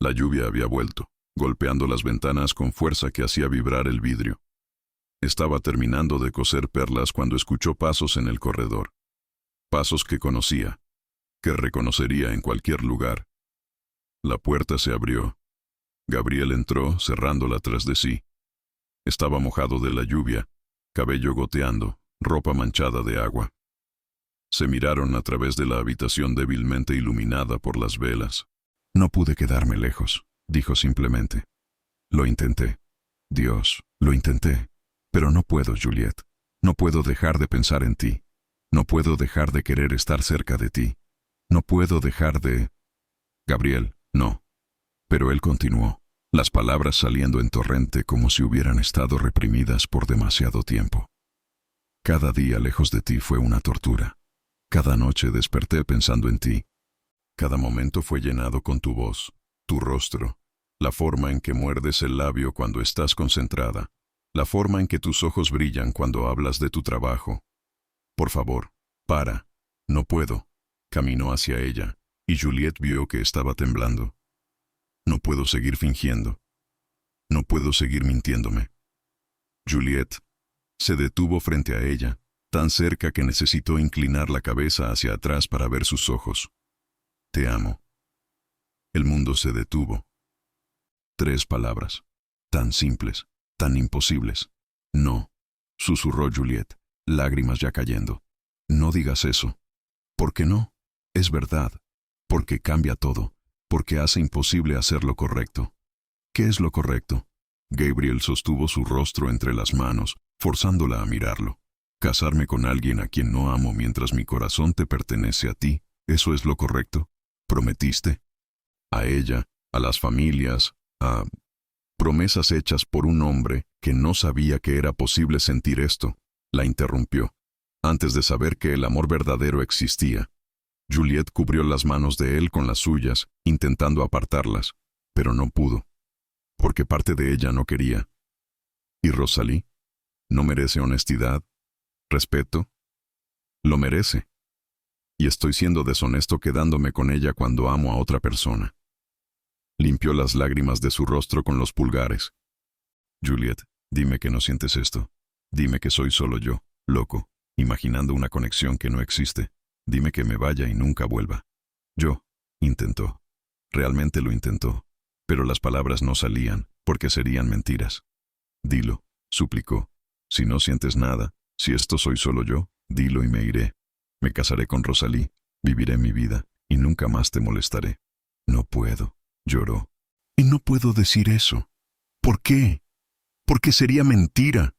[SPEAKER 1] La lluvia había vuelto, golpeando las ventanas con fuerza que hacía vibrar el vidrio. Estaba terminando de coser perlas cuando escuchó pasos en el corredor. Pasos que conocía, que reconocería en cualquier lugar. La puerta se abrió. Gabriel entró, cerrándola tras de sí. Estaba mojado de la lluvia, cabello goteando, ropa manchada de agua. Se miraron a través de la habitación débilmente iluminada por las velas. No pude quedarme lejos, dijo simplemente. Lo intenté. Dios, lo intenté. Pero no puedo, Juliet. No puedo dejar de pensar en ti. No puedo dejar de querer estar cerca de ti. No puedo dejar de... Gabriel, no. Pero él continuó, las palabras saliendo en torrente como si hubieran estado reprimidas por demasiado tiempo. Cada día lejos de ti fue una tortura. Cada noche desperté pensando en ti. Cada momento fue llenado con tu voz, tu rostro, la forma en que muerdes el labio cuando estás concentrada, la forma en que tus ojos brillan cuando hablas de tu trabajo. Por favor, para. No puedo. Caminó hacia ella, y Juliet vio que estaba temblando. No puedo seguir fingiendo. No puedo seguir mintiéndome. Juliet se detuvo frente a ella, tan cerca que necesitó inclinar la cabeza hacia atrás para ver sus ojos. Te amo. El mundo se detuvo. 3 palabras, tan simples, tan imposibles. No, susurró Juliet, lágrimas ya cayendo. No digas eso. ¿Por qué no? Es verdad. Porque cambia todo. Porque hace imposible hacer lo correcto. ¿Qué es lo correcto? Gabriel sostuvo su rostro entre las manos, forzándola a mirarlo. Casarme con alguien a quien no amo mientras mi corazón te pertenece a ti, ¿eso es lo correcto? ¿Prometiste? A ella, a las familias, a... promesas hechas por un hombre que no sabía que era posible sentir esto. La interrumpió, antes de saber que el amor verdadero existía. Juliet cubrió las manos de él con las suyas, intentando apartarlas, pero no pudo, porque parte de ella no quería. ¿Y Rosalie? ¿No merece honestidad? ¿Respeto? Lo merece. Y estoy siendo deshonesto quedándome con ella cuando amo a otra persona. Limpió las lágrimas de su rostro con los pulgares. Juliet, dime que no sientes esto. Dime que soy solo yo, loco, imaginando una conexión que no existe. Dime que me vaya y nunca vuelva. Intentó. Realmente lo intentó. Pero las palabras no salían, porque serían mentiras. Dilo, suplicó. Si no sientes nada, si esto soy solo yo, dilo y me iré. Me casaré con Rosalie, viviré mi vida, y nunca más te molestaré. No puedo, lloró. Y no puedo decir eso. ¿Por qué? Porque sería mentira.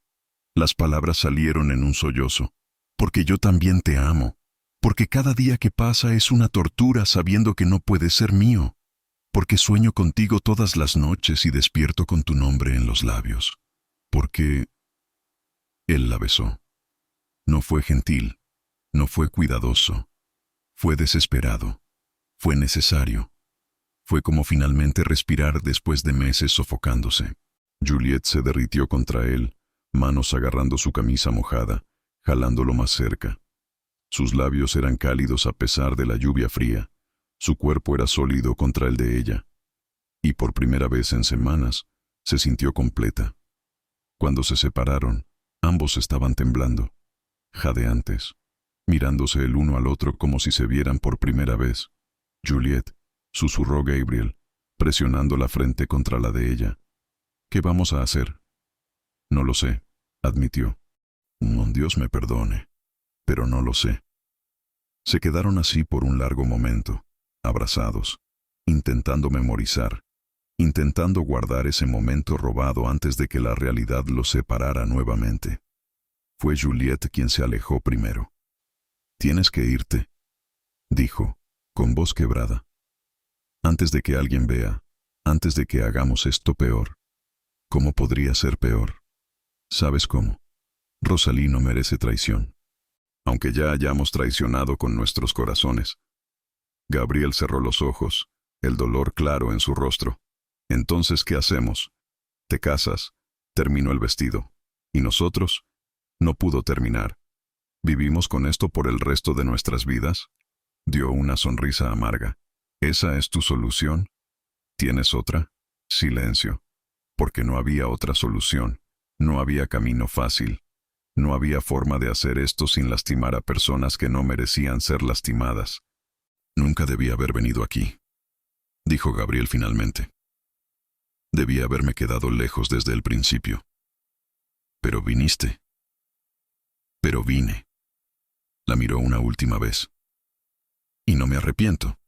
[SPEAKER 1] Las palabras salieron en un sollozo. Porque yo también te amo. Porque cada día que pasa es una tortura sabiendo que no puedes ser mío. Porque sueño contigo todas las noches y despierto con tu nombre en los labios. Porque... Él la besó. No fue gentil, no fue cuidadoso. Fue desesperado. Fue necesario. Fue como finalmente respirar después de meses sofocándose. Juliet se derritió contra él, manos agarrando su camisa mojada, jalándolo más cerca. Sus labios eran cálidos a pesar de la lluvia fría. Su cuerpo era sólido contra el de ella. Y por primera vez en semanas, se sintió completa. Cuando se separaron, ambos estaban temblando, jadeantes, mirándose el uno al otro como si se vieran por primera vez. Juliet, susurró Gabriel, presionando la frente contra la de ella. ¿Qué vamos a hacer? No lo sé, admitió. Dios me perdone, pero no lo sé. Se quedaron así por un largo momento, abrazados, intentando memorizar, intentando guardar ese momento robado antes de que la realidad los separara nuevamente. Fue Juliette quien se alejó primero. «Tienes que irte», dijo, con voz quebrada. «Antes de que alguien vea, antes de que hagamos esto peor». «¿Cómo podría ser peor? ¿Sabes cómo? Rosalie no merece traición. Aunque ya hayamos traicionado con nuestros corazones». Gabriel cerró los ojos, el dolor claro en su rostro. «Entonces, ¿qué hacemos? Te casas», terminó el vestido. «¿Y nosotros?» No pudo terminar. «¿Vivimos con esto por el resto de nuestras vidas?» Dio una sonrisa amarga. «¿Esa es tu solución? ¿Tienes otra?» Silencio. Porque no había otra solución. No había camino fácil. No había forma de hacer esto sin lastimar a personas que no merecían ser lastimadas. «Nunca debía haber venido aquí», dijo Gabriel finalmente. «Debía haberme quedado lejos desde el principio. Pero viniste». «Pero vine». La miró una última vez. «Y no me arrepiento,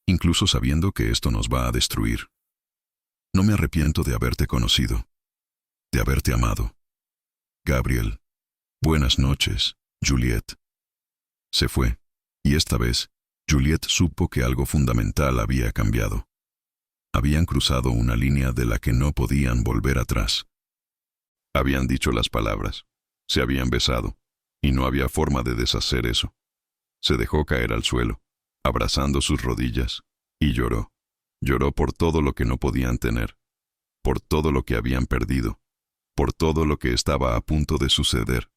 [SPEAKER 1] incluso sabiendo que esto nos va a destruir. No me arrepiento de haberte conocido, de haberte amado. Gabriel, buenas noches, Juliette». Se fue, y esta vez, Juliette supo que algo fundamental había cambiado. Habían cruzado una línea de la que no podían volver atrás. Habían dicho las palabras, se habían besado, y no había forma de deshacer eso. Se dejó caer al suelo, abrazando sus rodillas, y lloró. Lloró por todo lo que no podían tener, por todo lo que habían perdido, por todo lo que estaba a punto de suceder.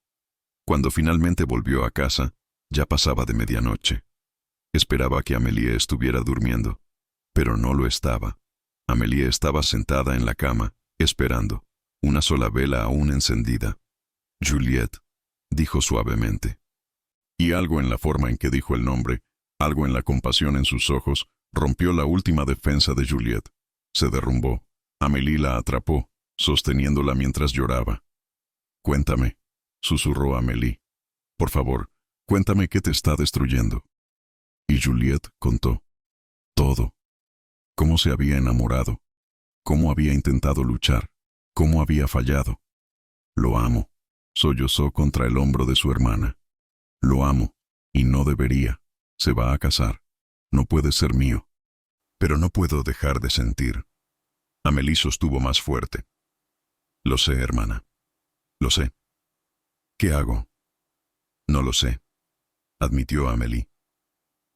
[SPEAKER 1] Cuando finalmente volvió a casa, ya pasaba de medianoche. Esperaba que Amélie estuviera durmiendo, pero no lo estaba. Amélie estaba sentada en la cama, esperando, una sola vela aún encendida. «Juliette», dijo suavemente. Y algo en la forma en que dijo el nombre, algo en la compasión en sus ojos, rompió la última defensa de Juliette. Se derrumbó. Amélie la atrapó, sosteniéndola mientras lloraba. «Cuéntame», susurró Amélie. «Por favor, cuéntame qué te está destruyendo». Y Juliette contó. Todo. Cómo se había enamorado, cómo había intentado luchar, cómo había fallado. «Lo amo», sollozó contra el hombro de su hermana. «Lo amo, y no debería. Se va a casar. No puede ser mío. Pero no puedo dejar de sentir». Amélie sostuvo más fuerte. «Lo sé, hermana. Lo sé». «¿Qué hago?» «No lo sé», admitió Amélie.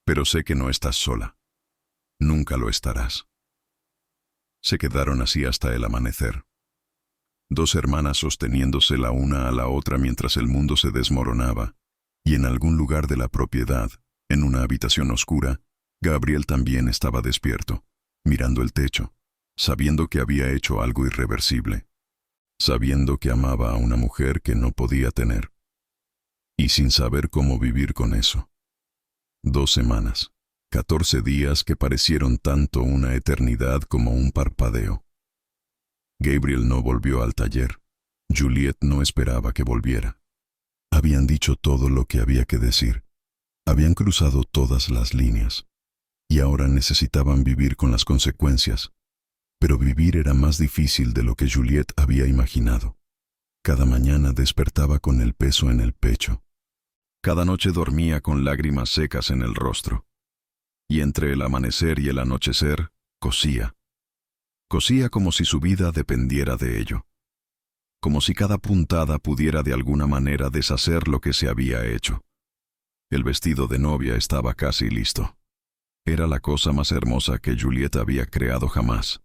[SPEAKER 1] «Pero sé que no estás sola. Nunca lo estarás». Se quedaron así hasta el amanecer. Dos hermanas sosteniéndose la una a la otra mientras el mundo se desmoronaba, y en algún lugar de la propiedad, en una habitación oscura, Gabriel también estaba despierto, mirando el techo, sabiendo que había hecho algo irreversible, sabiendo que amaba a una mujer que no podía tener, y sin saber cómo vivir con eso. 2 semanas, 14 días que parecieron tanto una eternidad como un parpadeo. Gabriel no volvió al taller. Juliette no esperaba que volviera. Habían dicho todo lo que había que decir. Habían cruzado todas las líneas. Y ahora necesitaban vivir con las consecuencias. Pero vivir era más difícil de lo que Juliette había imaginado. Cada mañana despertaba con el peso en el pecho. Cada noche dormía con lágrimas secas en el rostro. Y entre el amanecer y el anochecer, cosía. Cosía como si su vida dependiera de ello. Como si cada puntada pudiera de alguna manera deshacer lo que se había hecho. El vestido de novia estaba casi listo. Era la cosa más hermosa que Juliette había creado jamás.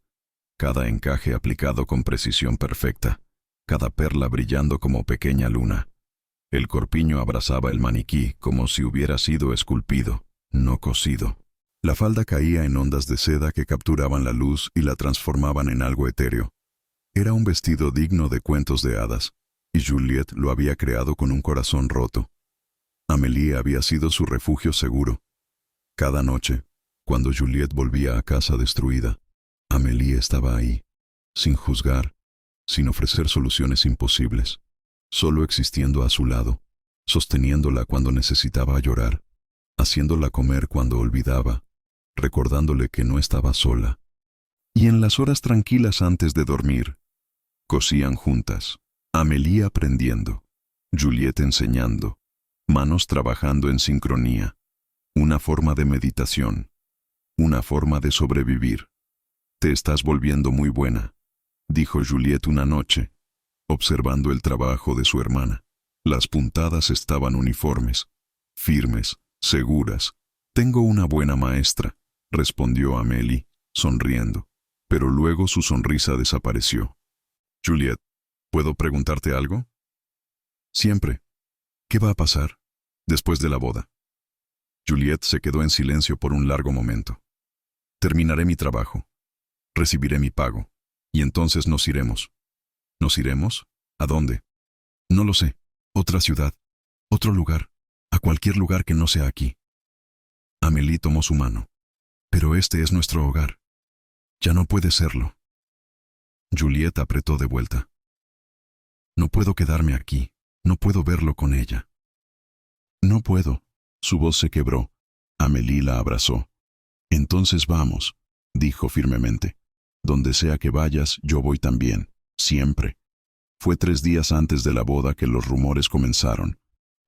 [SPEAKER 1] Cada encaje aplicado con precisión perfecta, cada perla brillando como pequeña luna. El corpiño abrazaba el maniquí como si hubiera sido esculpido, no cosido. La falda caía en ondas de seda que capturaban la luz y la transformaban en algo etéreo. Era un vestido digno de cuentos de hadas, y Juliette lo había creado con un corazón roto. Amélie había sido su refugio seguro. Cada noche, cuando Juliette volvía a casa destruida, Amélie estaba ahí, sin juzgar, sin ofrecer soluciones imposibles, solo existiendo a su lado, sosteniéndola cuando necesitaba llorar, haciéndola comer cuando olvidaba, recordándole que no estaba sola. Y en las horas tranquilas antes de dormir, cosían juntas, Amélie aprendiendo, Juliette enseñando, manos trabajando en sincronía, una forma de meditación, una forma de sobrevivir. «Te estás volviendo muy buena», dijo Juliette una noche, observando el trabajo de su hermana. Las puntadas estaban uniformes, firmes, seguras. «Tengo una buena maestra», respondió Amélie, sonriendo, pero luego su sonrisa desapareció. «Juliette, ¿puedo preguntarte algo?» «Siempre. ¿Qué va a pasar después de la boda?» Juliette se quedó en silencio por un largo momento. «Terminaré mi trabajo. Recibiré mi pago. Y entonces nos iremos». «¿Nos iremos? ¿A dónde?» «No lo sé. Otra ciudad. Otro lugar. A cualquier lugar que no sea aquí». Amélie tomó su mano. «Pero este es nuestro hogar. Ya no puede serlo». Juliette apretó de vuelta. «No puedo quedarme aquí. No puedo verlo con ella». «No puedo». Su voz se quebró. Amélie la abrazó. «Entonces vamos», dijo firmemente. «Donde sea que vayas, yo voy también. Siempre». Fue 3 días antes de la boda que los rumores comenzaron.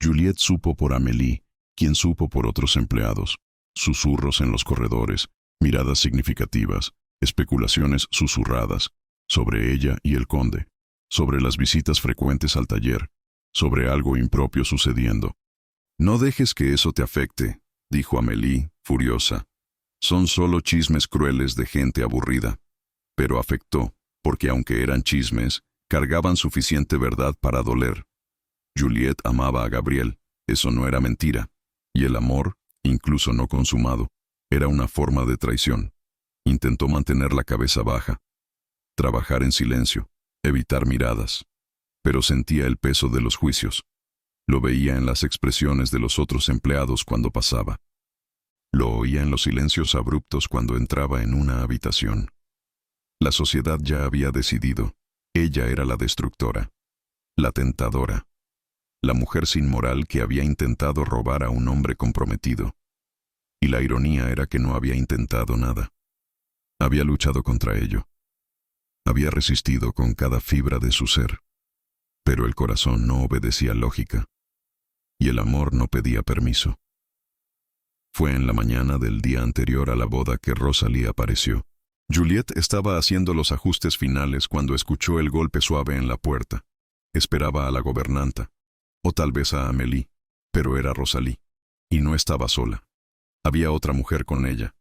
[SPEAKER 1] Juliette supo por Amélie, quien supo por otros empleados. Susurros en los corredores, miradas significativas, especulaciones susurradas, sobre ella y el conde, sobre las visitas frecuentes al taller, sobre algo impropio sucediendo. «No dejes que eso te afecte», dijo Amélie, furiosa. «Son solo chismes crueles de gente aburrida». Pero afectó, porque aunque eran chismes, cargaban suficiente verdad para doler. Juliette amaba a Gabriel, eso no era mentira, y el amor, incluso no consumado, era una forma de traición. Intentó mantener la cabeza baja, trabajar en silencio, evitar miradas, pero sentía el peso de los juicios. Lo veía en las expresiones de los otros empleados cuando pasaba. Lo oía en los silencios abruptos cuando entraba en una habitación. La sociedad ya había decidido. Ella era la destructora, la tentadora, la mujer sin moral que había intentado robar a un hombre comprometido. Y la ironía era que no había intentado nada. Había luchado contra ello. Había resistido con cada fibra de su ser. Pero el corazón no obedecía lógica. Y el amor no pedía permiso. Fue en la mañana del día anterior a la boda que Rosalie apareció. Juliette estaba haciendo los ajustes finales cuando escuchó el golpe suave en la puerta. Esperaba a la gobernanta, o tal vez a Amélie, pero era Rosalie, y no estaba sola. Había otra mujer con ella,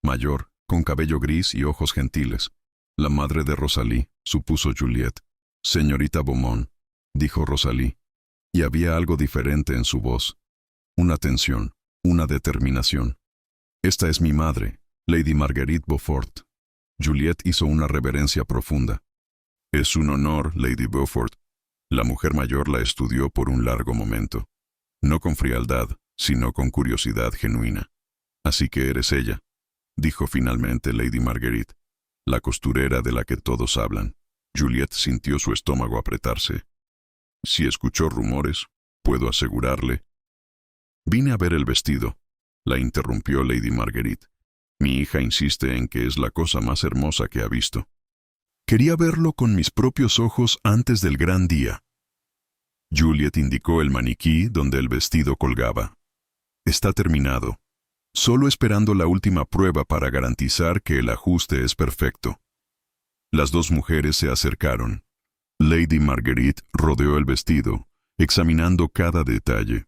[SPEAKER 1] mayor, con cabello gris y ojos gentiles. La madre de Rosalie, supuso Juliette. «Señorita Beaumont», dijo Rosalie, y había algo diferente en su voz. Una tensión, una determinación. «Esta es mi madre, Lady Marguerite Beaufort». Juliette hizo una reverencia profunda. «Es un honor, Lady Beaufort». La mujer mayor la estudió por un largo momento. No con frialdad, sino con curiosidad genuina. «Así que eres ella», dijo finalmente Lady Marguerite, la costurera de la que todos hablan. Juliette sintió su estómago apretarse. «Si escuchó rumores, puedo asegurarle». «Vine a ver el vestido», la interrumpió Lady Marguerite. «Mi hija insiste en que es la cosa más hermosa que ha visto. Quería verlo con mis propios ojos antes del gran día». Juliette indicó el maniquí donde el vestido colgaba. «Está terminado. Solo esperando la última prueba para garantizar que el ajuste es perfecto». Las dos mujeres se acercaron. Lady Marguerite rodeó el vestido, examinando cada detalle.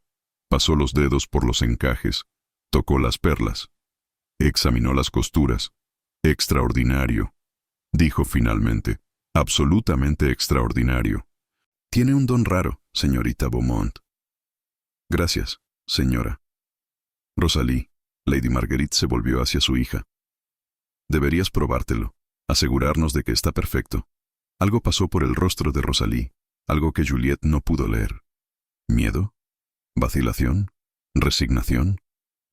[SPEAKER 1] Pasó los dedos por los encajes, tocó las perlas. Examinó las costuras. «Extraordinario», dijo finalmente. «Absolutamente extraordinario. Tiene un don raro, señorita Beaumont». «Gracias, señora». «Rosalie», Lady Marguerite se volvió hacia su hija. «Deberías probártelo, asegurarnos de que está perfecto». Algo pasó por el rostro de Rosalie, algo que Juliette no pudo leer. ¿Miedo? ¿Vacilación? ¿Resignación?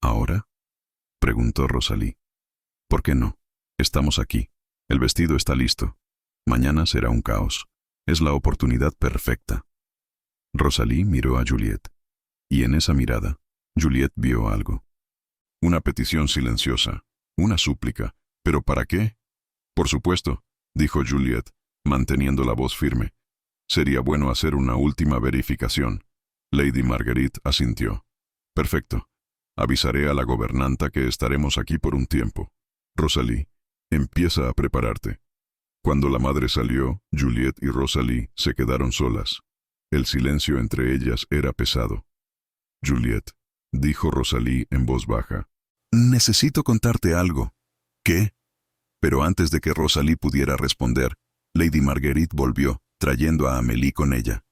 [SPEAKER 1] ¿Ahora?, preguntó Rosalie. «¿Por qué no? Estamos aquí. El vestido está listo. Mañana será un caos. Es la oportunidad perfecta». Rosalie miró a Juliette. Y en esa mirada, Juliette vio algo. Una petición silenciosa, una súplica. ¿Pero para qué? Por supuesto, dijo Juliet, manteniendo la voz firme. Sería bueno hacer una última verificación. Lady Marguerite asintió. Perfecto. Avisaré a la gobernanta que estaremos aquí por un tiempo. Rosalie, empieza a prepararte. Cuando la madre salió, Juliet y Rosalie se quedaron solas. El silencio entre ellas era pesado. Juliet, dijo Rosalie en voz baja. Necesito contarte algo. ¿Qué? Pero antes de que Rosalie pudiera responder, Lady Marguerite volvió, trayendo a Amélie con ella.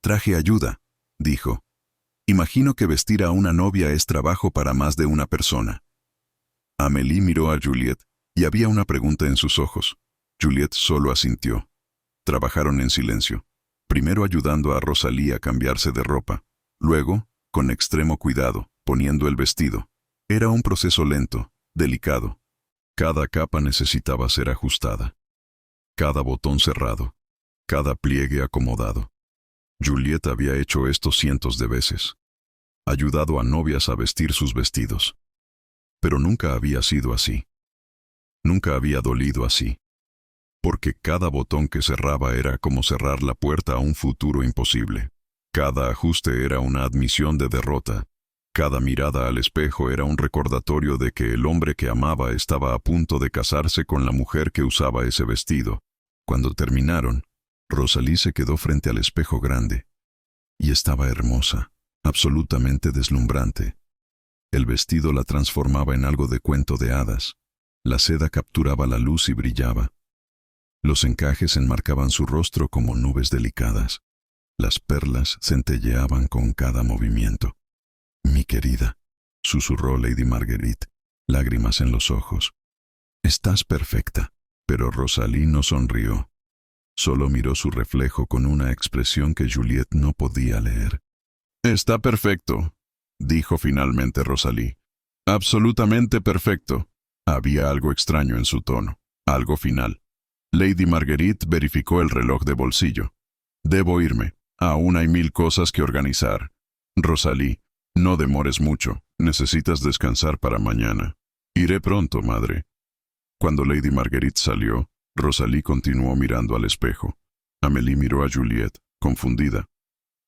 [SPEAKER 1] Traje ayuda, dijo. Imagino que vestir a una novia es trabajo para más de una persona. Amélie miró a Juliet, y había una pregunta en sus ojos. Juliet solo asintió. Trabajaron en silencio, primero ayudando a Rosalie a cambiarse de ropa, luego, con extremo cuidado, poniendo el vestido. Era un proceso lento, delicado. Cada capa necesitaba ser ajustada. Cada botón cerrado. Cada pliegue acomodado. Juliet había hecho esto cientos de veces. Ayudado a novias a vestir sus vestidos. Pero nunca había sido así. Nunca había dolido así. Porque cada botón que cerraba era como cerrar la puerta a un futuro imposible. Cada ajuste era una admisión de derrota. Cada mirada al espejo era un recordatorio de que el hombre que amaba estaba a punto de casarse con la mujer que usaba ese vestido. Cuando terminaron, Rosalie se quedó frente al espejo grande. Y estaba hermosa, absolutamente deslumbrante. El vestido la transformaba en algo de cuento de hadas. La seda capturaba la luz y brillaba. Los encajes enmarcaban su rostro como nubes delicadas. Las perlas centelleaban con cada movimiento. «Mi querida», susurró Lady Marguerite, lágrimas en los ojos. «Estás perfecta». Pero Rosalie no sonrió. Solo miró su reflejo con una expresión que Juliet no podía leer. «Está perfecto», dijo finalmente Rosalie. «Absolutamente perfecto». Había algo extraño en su tono, algo final. Lady Marguerite verificó el reloj de bolsillo. «Debo irme. Aún hay 1000 cosas que organizar. Rosalie, no demores mucho. Necesitas descansar para mañana». «Iré pronto, madre». Cuando Lady Marguerite salió, Rosalie continuó mirando al espejo. Amélie miró a Juliet, confundida.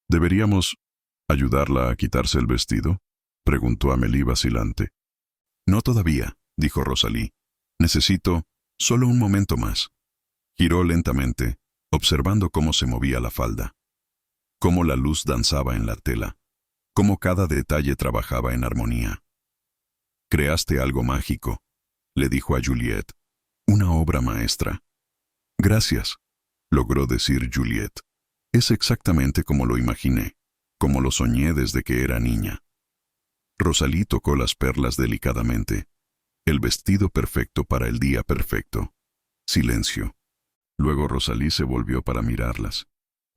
[SPEAKER 1] «¿Deberíamos ayudarla a quitarse el vestido?», preguntó Amélie vacilante. «No todavía», dijo Rosalie. «Necesito solo un momento más». Giró lentamente, observando cómo se movía la falda, cómo la luz danzaba en la tela, cómo cada detalle trabajaba en armonía. «Creaste algo mágico», le dijo a Juliet. «Una obra maestra». «Gracias», logró decir Juliet. «Es exactamente como lo imaginé, como lo soñé desde que era niña». Rosalie tocó las perlas delicadamente. El vestido perfecto para el día perfecto. Silencio. Luego Rosalie se volvió para mirarlas,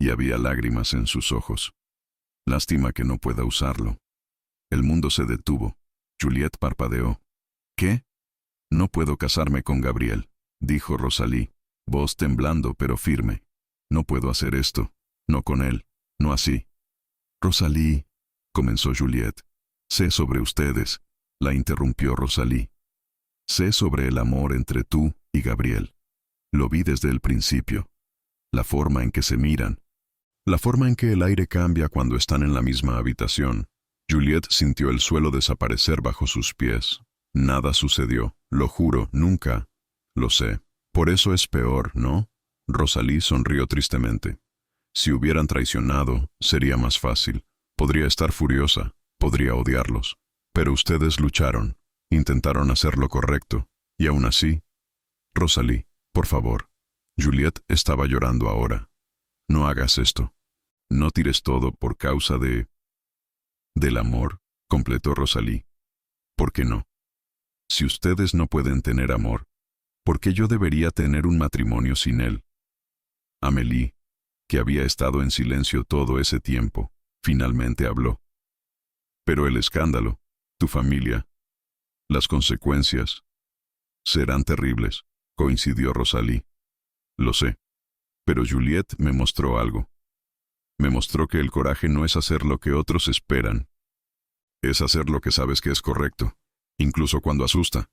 [SPEAKER 1] y había lágrimas en sus ojos. Lástima que no pueda usarlo. El mundo se detuvo. Juliet parpadeó. «¿Qué?» «No puedo casarme con Gabriel», dijo Rosalie, voz temblando pero firme. «No puedo hacer esto. No con él. No así». «Rosalie», comenzó Juliet. «Sé sobre ustedes», la interrumpió Rosalie. «Sé sobre el amor entre tú y Gabriel. Lo vi desde el principio. La forma en que se miran. La forma en que el aire cambia cuando están en la misma habitación». Juliet sintió el suelo desaparecer bajo sus pies. «Nada sucedió, lo juro, nunca». «Lo sé. Por eso es peor, ¿no?» Rosalie sonrió tristemente. «Si hubieran traicionado, sería más fácil. Podría estar furiosa, podría odiarlos. Pero ustedes lucharon, intentaron hacer lo correcto, y aún así...» «Rosalie, por favor». Juliet estaba llorando ahora. «No hagas esto. No tires todo por causa del amor», completó Rosalie. «¿Por qué no? Si ustedes no pueden tener amor, ¿por qué yo debería tener un matrimonio sin él?» Amélie, que había estado en silencio todo ese tiempo, finalmente habló. «Pero el escándalo, tu familia, las consecuencias, serán terribles», coincidió Rosalie. «Lo sé. Pero Juliet me mostró algo. Me mostró que el coraje no es hacer lo que otros esperan. Es hacer lo que sabes que es correcto. incluso cuando asusta.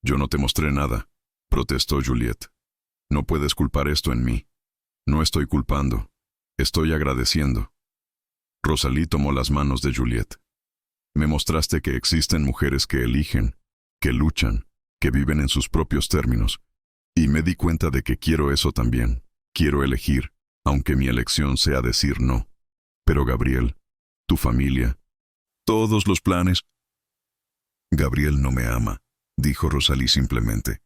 [SPEAKER 1] Yo no te mostré nada, protestó Juliet. No puedes culpar esto en mí. No estoy culpando. Estoy agradeciendo. Rosalie tomó las manos de Juliet. Me mostraste que existen mujeres que eligen, que luchan, que viven en sus propios términos. Y me di cuenta de que quiero eso también. Quiero elegir, aunque mi elección sea decir no. Pero Gabriel, tu familia, todos los planes. Gabriel no me ama, dijo Rosalie simplemente.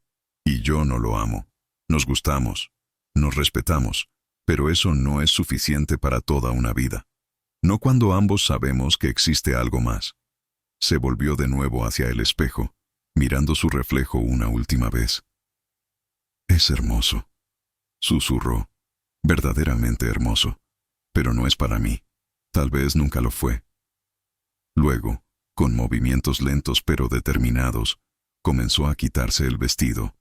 [SPEAKER 1] Y yo no lo amo. Nos gustamos, nos respetamos, pero eso no es suficiente para toda una vida. No cuando ambos sabemos que existe algo más. Se volvió de nuevo hacia el espejo, mirando su reflejo una última vez. Es hermoso, susurró. Verdaderamente hermoso. Pero no es para mí. Tal vez nunca lo fue. Luego, con movimientos lentos pero determinados, comenzó a quitarse el vestido.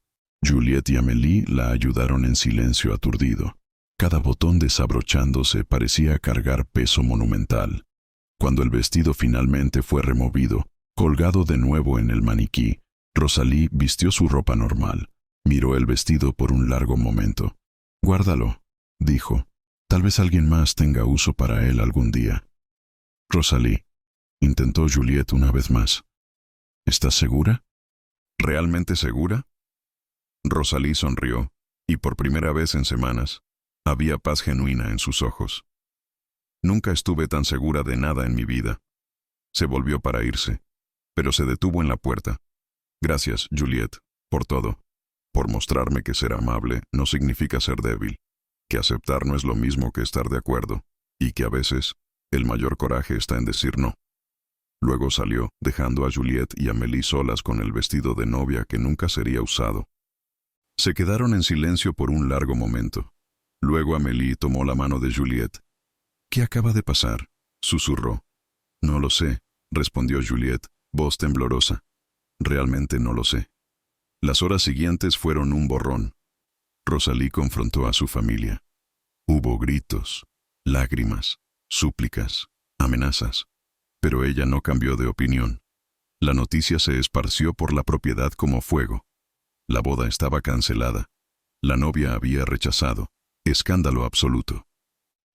[SPEAKER 1] Juliet y Amélie la ayudaron en silencio aturdido. Cada botón desabrochándose parecía cargar peso monumental. Cuando el vestido finalmente fue removido, colgado de nuevo en el maniquí, Rosalie vistió su ropa normal. Miró el vestido por un largo momento. «Guárdalo», dijo. «Tal vez alguien más tenga uso para él algún día». «Rosalie», intentó Juliet una vez más. «¿Estás segura?» «¿Realmente segura?» Rosalie sonrió, y por primera vez en semanas, había paz genuina en sus ojos. Nunca estuve tan segura de nada en mi vida. Se volvió para irse, pero se detuvo en la puerta. «Gracias, Juliet, por todo. Por mostrarme que ser amable no significa ser débil, que aceptar no es lo mismo que estar de acuerdo, y que a veces el mayor coraje está en decir no». Luego salió, dejando a Juliet y a Amélie solas con el vestido de novia que nunca sería usado. Se quedaron en silencio por un largo momento. Luego Amélie tomó la mano de Juliet. «¿Qué acaba de pasar?», susurró. «No lo sé», respondió Juliet, voz temblorosa. «Realmente no lo sé». Las horas siguientes fueron un borrón. Rosalie confrontó a su familia. Hubo gritos, lágrimas, súplicas, amenazas. Pero ella no cambió de opinión. La noticia se esparció por la propiedad como fuego. La boda estaba cancelada. La novia había rechazado. Escándalo absoluto.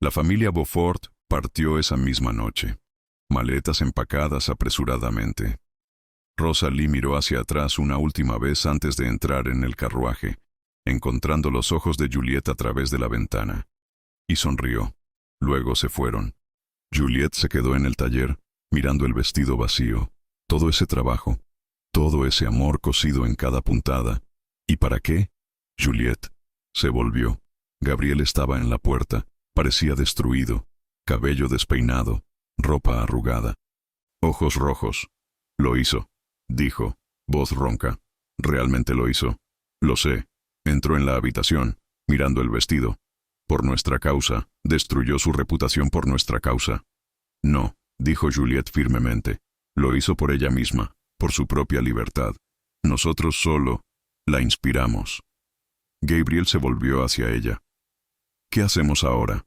[SPEAKER 1] La familia Beaufort partió esa misma noche. Maletas empacadas apresuradamente. Rosalie miró hacia atrás una última vez antes de entrar en el carruaje, encontrando los ojos de Juliet a través de la ventana. Y sonrió. Luego se fueron. Juliet se quedó en el taller, mirando el vestido vacío. Todo ese trabajo. Todo ese amor cosido en cada puntada. ¿Y para qué? Juliet se volvió. Gabriel estaba en la puerta. Parecía destruido. Cabello despeinado. Ropa arrugada. Ojos rojos. «Lo hizo», dijo, voz ronca. «Realmente lo hizo. Lo sé». Entró en la habitación, mirando el vestido. «Por nuestra causa. Destruyó su reputación por nuestra causa». «No», dijo Juliet firmemente. «Lo hizo por ella misma, por su propia libertad. Nosotros solo la inspiramos». Gabriel se volvió hacia ella. «¿Qué hacemos ahora?».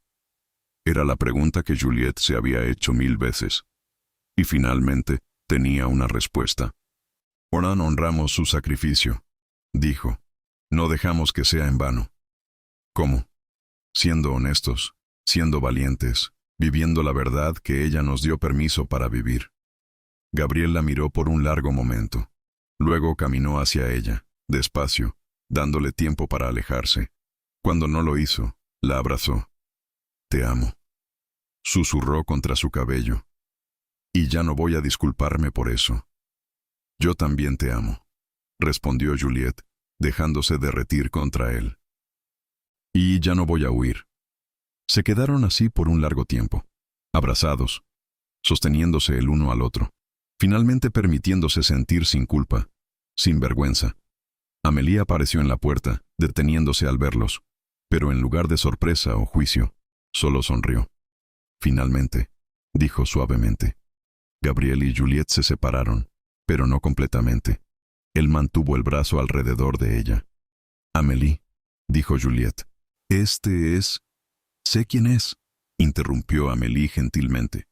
[SPEAKER 1] Era la pregunta que Juliet se había hecho 1000 veces. Y finalmente tenía una respuesta. «Ahora honramos su sacrificio», dijo. «No dejamos que sea en vano». «¿Cómo?». «Siendo honestos, siendo valientes, viviendo la verdad que ella nos dio permiso para vivir». Gabriel la miró por un largo momento. Luego caminó hacia ella, despacio, dándole tiempo para alejarse. Cuando no lo hizo, la abrazó. «Te amo», susurró contra su cabello. «Y ya no voy a disculparme por eso». «Yo también te amo», respondió Juliet, dejándose derretir contra él. «Y ya no voy a huir». Se quedaron así por un largo tiempo, abrazados, sosteniéndose el uno al otro, finalmente permitiéndose sentir sin culpa, sin vergüenza. Amélie apareció en la puerta, deteniéndose al verlos, pero en lugar de sorpresa o juicio, solo sonrió. «Finalmente», dijo suavemente. Gabriel y Juliet se separaron, pero no completamente. Él mantuvo el brazo alrededor de ella. «Amélie», dijo Juliet. «Este es...». «Sé quién es», interrumpió Amélie gentilmente.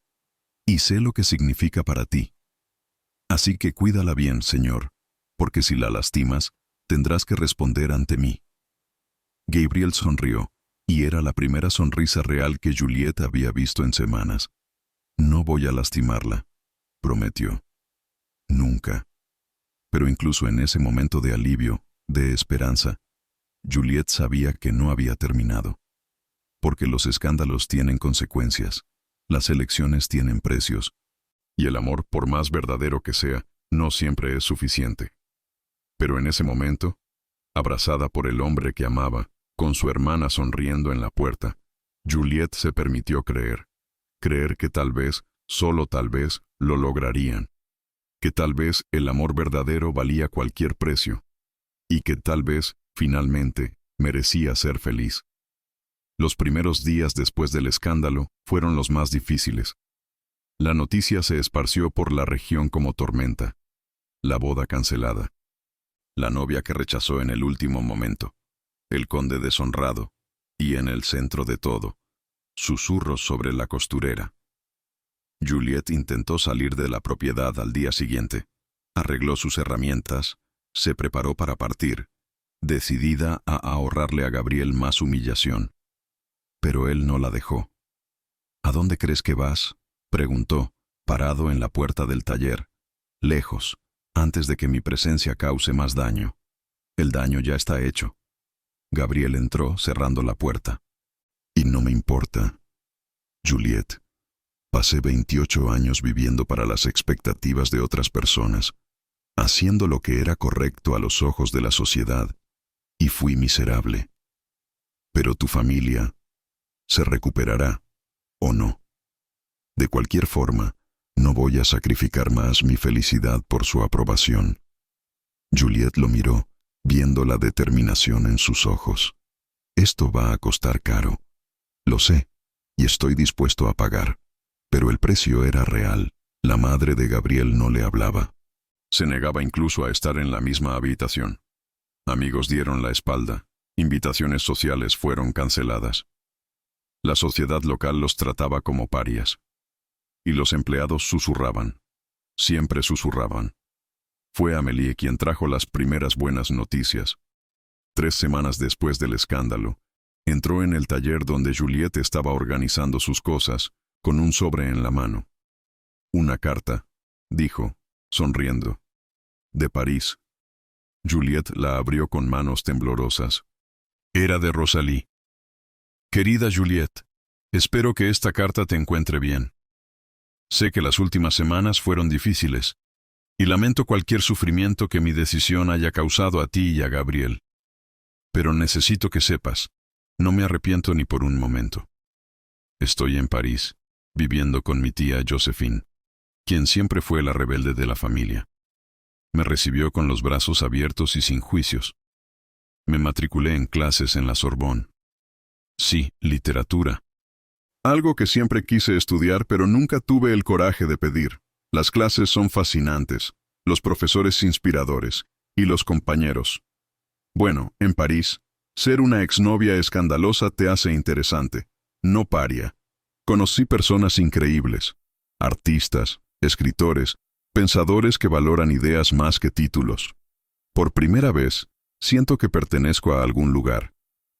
[SPEAKER 1] «Y sé lo que significa para ti». Así que cuídala bien, señor, porque si la lastimas, tendrás que responder ante mí. Gabriel sonrió, y era la primera sonrisa real que Juliette había visto en semanas. No voy a lastimarla, prometió. Nunca. Pero incluso en ese momento de alivio, de esperanza, Juliette sabía que no había terminado. Porque los escándalos tienen consecuencias, las elecciones tienen precios, y el amor, por más verdadero que sea, no siempre es suficiente. Pero en ese momento, abrazada por el hombre que amaba, con su hermana sonriendo en la puerta, Juliette se permitió creer que tal vez, solo tal vez, lo lograrían, que tal vez el amor verdadero valía cualquier precio, y que tal vez, finalmente, merecía ser feliz. Los primeros días después del escándalo fueron los más difíciles. La noticia se esparció por la región como tormenta. La boda cancelada. La novia que rechazó en el último momento. El conde deshonrado. Y en el centro de todo, susurros sobre la costurera. Juliette intentó salir de la propiedad al día siguiente. Arregló sus herramientas, se preparó para partir, decidida a ahorrarle a Gabriel más humillación. Pero él no la dejó. ¿A dónde crees que vas?, preguntó, parado en la puerta del taller. Lejos, antes de que mi presencia cause más daño. El daño ya está hecho. Gabriel entró, cerrando la puerta. Y no me importa. Juliette, pasé 28 años viviendo para las expectativas de otras personas, haciendo lo que era correcto a los ojos de la sociedad, y fui miserable. Pero tu familia se recuperará, ¿o no? De cualquier forma, no voy a sacrificar más mi felicidad por su aprobación. Juliette lo miró, viendo la determinación en sus ojos. Esto va a costar caro. Lo sé, y estoy dispuesto a pagar. Pero el precio era real. La madre de Gabriel no le hablaba. Se negaba incluso a estar en la misma habitación. Amigos dieron la espalda. Invitaciones sociales fueron canceladas. La sociedad local los trataba como parias. Y los empleados susurraban. Siempre susurraban. Fue Amélie quien trajo las primeras buenas noticias. 3 semanas después del escándalo, entró en el taller donde Juliette estaba organizando sus cosas, con un sobre en la mano. Una carta, dijo, sonriendo. De París. Juliette la abrió con manos temblorosas. Era de Rosalie. Querida Juliette, espero que esta carta te encuentre bien. Sé que las últimas semanas fueron difíciles, y lamento cualquier sufrimiento que mi decisión haya causado a ti y a Gabriel. Pero necesito que sepas, no me arrepiento ni por un momento. Estoy en París, viviendo con mi tía Josephine, quien siempre fue la rebelde de la familia. Me recibió con los brazos abiertos y sin juicios. Me matriculé en clases en la Sorbonne. Sí, literatura. Algo que siempre quise estudiar, pero nunca tuve el coraje de pedir. Las clases son fascinantes, los profesores inspiradores, y los compañeros. Bueno, en París, ser una exnovia escandalosa te hace interesante, no paria. Conocí personas increíbles, artistas, escritores, pensadores que valoran ideas más que títulos. Por primera vez, siento que pertenezco a algún lugar.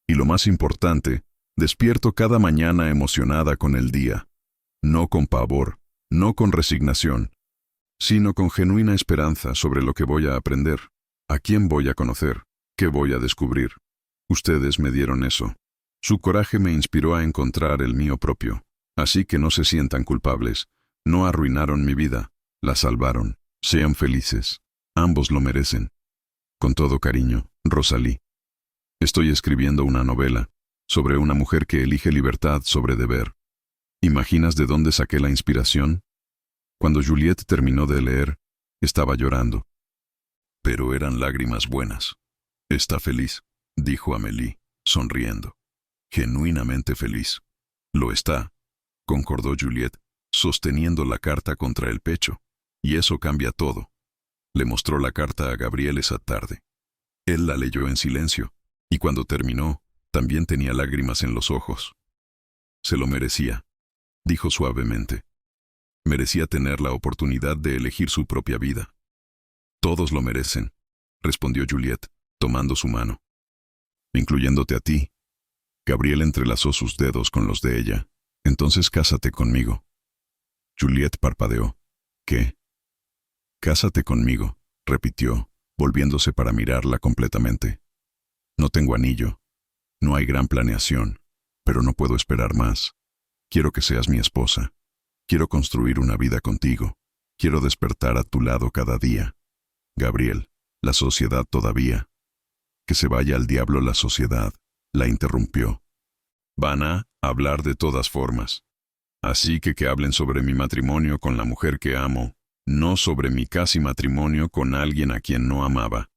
[SPEAKER 1] Y lo más importante, despierto cada mañana emocionada con el día. No con pavor, no con resignación, sino con genuina esperanza sobre lo que voy a aprender, a quién voy a conocer, qué voy a descubrir. Ustedes me dieron eso. Su coraje me inspiró a encontrar el mío propio. Así que no se sientan culpables. No arruinaron mi vida, la salvaron. Sean felices. Ambos lo merecen. Con todo cariño, Rosalie. Estoy escribiendo una novela sobre una mujer que elige libertad sobre deber. ¿Imaginas de dónde saqué la inspiración? Cuando Juliette terminó de leer, estaba llorando. Pero eran lágrimas buenas. Está feliz, dijo Amélie, sonriendo. Genuinamente feliz. Lo está, concordó Juliette, sosteniendo la carta contra el pecho. Y eso cambia todo. Le mostró la carta a Gabriel esa tarde. Él la leyó en silencio, y cuando terminó, también tenía lágrimas en los ojos. Se lo merecía, dijo suavemente. Merecía tener la oportunidad de elegir su propia vida. Todos lo merecen, respondió Juliet, tomando su mano. Incluyéndote a ti. Gabriel entrelazó sus dedos con los de ella. Entonces cásate conmigo. Juliet parpadeó. ¿Qué? Cásate conmigo, repitió, volviéndose para mirarla completamente. No tengo anillo. No hay gran planeación, pero no puedo esperar más. Quiero que seas mi esposa. Quiero construir una vida contigo. Quiero despertar a tu lado cada día. Gabriel, la sociedad todavía. Que se vaya al diablo la sociedad, la interrumpió. Van a hablar de todas formas. Así que hablen sobre mi matrimonio con la mujer que amo, no sobre mi casi matrimonio con alguien a quien no amaba.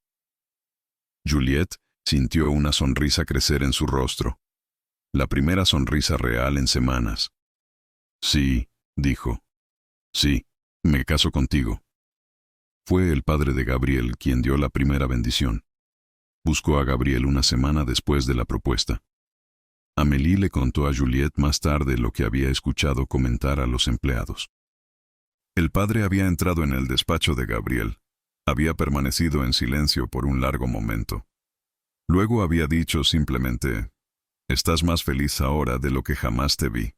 [SPEAKER 1] Juliet sintió una sonrisa crecer en su rostro. La primera sonrisa real en semanas. Sí, dijo. Sí, me caso contigo. Fue el padre de Gabriel quien dio la primera bendición. Buscó a Gabriel una semana después de la propuesta. Amélie le contó a Juliet más tarde lo que había escuchado comentar a los empleados. El padre había entrado en el despacho de Gabriel. Había permanecido en silencio por un largo momento. Luego había dicho simplemente, «Estás más feliz ahora de lo que jamás te vi.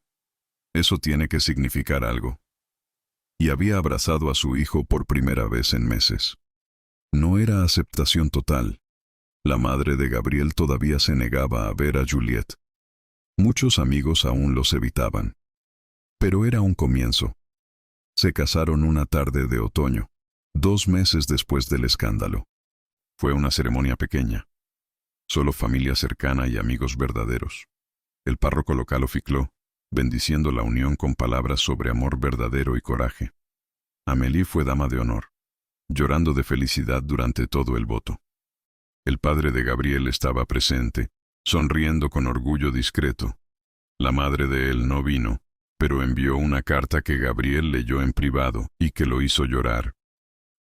[SPEAKER 1] Eso tiene que significar algo». Y había abrazado a su hijo por primera vez en meses. No era aceptación total. La madre de Gabriel todavía se negaba a ver a Juliet. Muchos amigos aún los evitaban. Pero era un comienzo. Se casaron una tarde de otoño, 2 meses después del escándalo. Fue una ceremonia pequeña. Solo familia cercana y amigos verdaderos. El párroco local oficialó, bendiciendo la unión con palabras sobre amor verdadero y coraje. Amélie fue dama de honor, llorando de felicidad durante todo el voto. El padre de Gabriel estaba presente, sonriendo con orgullo discreto. La madre de él no vino, pero envió una carta que Gabriel leyó en privado y que lo hizo llorar.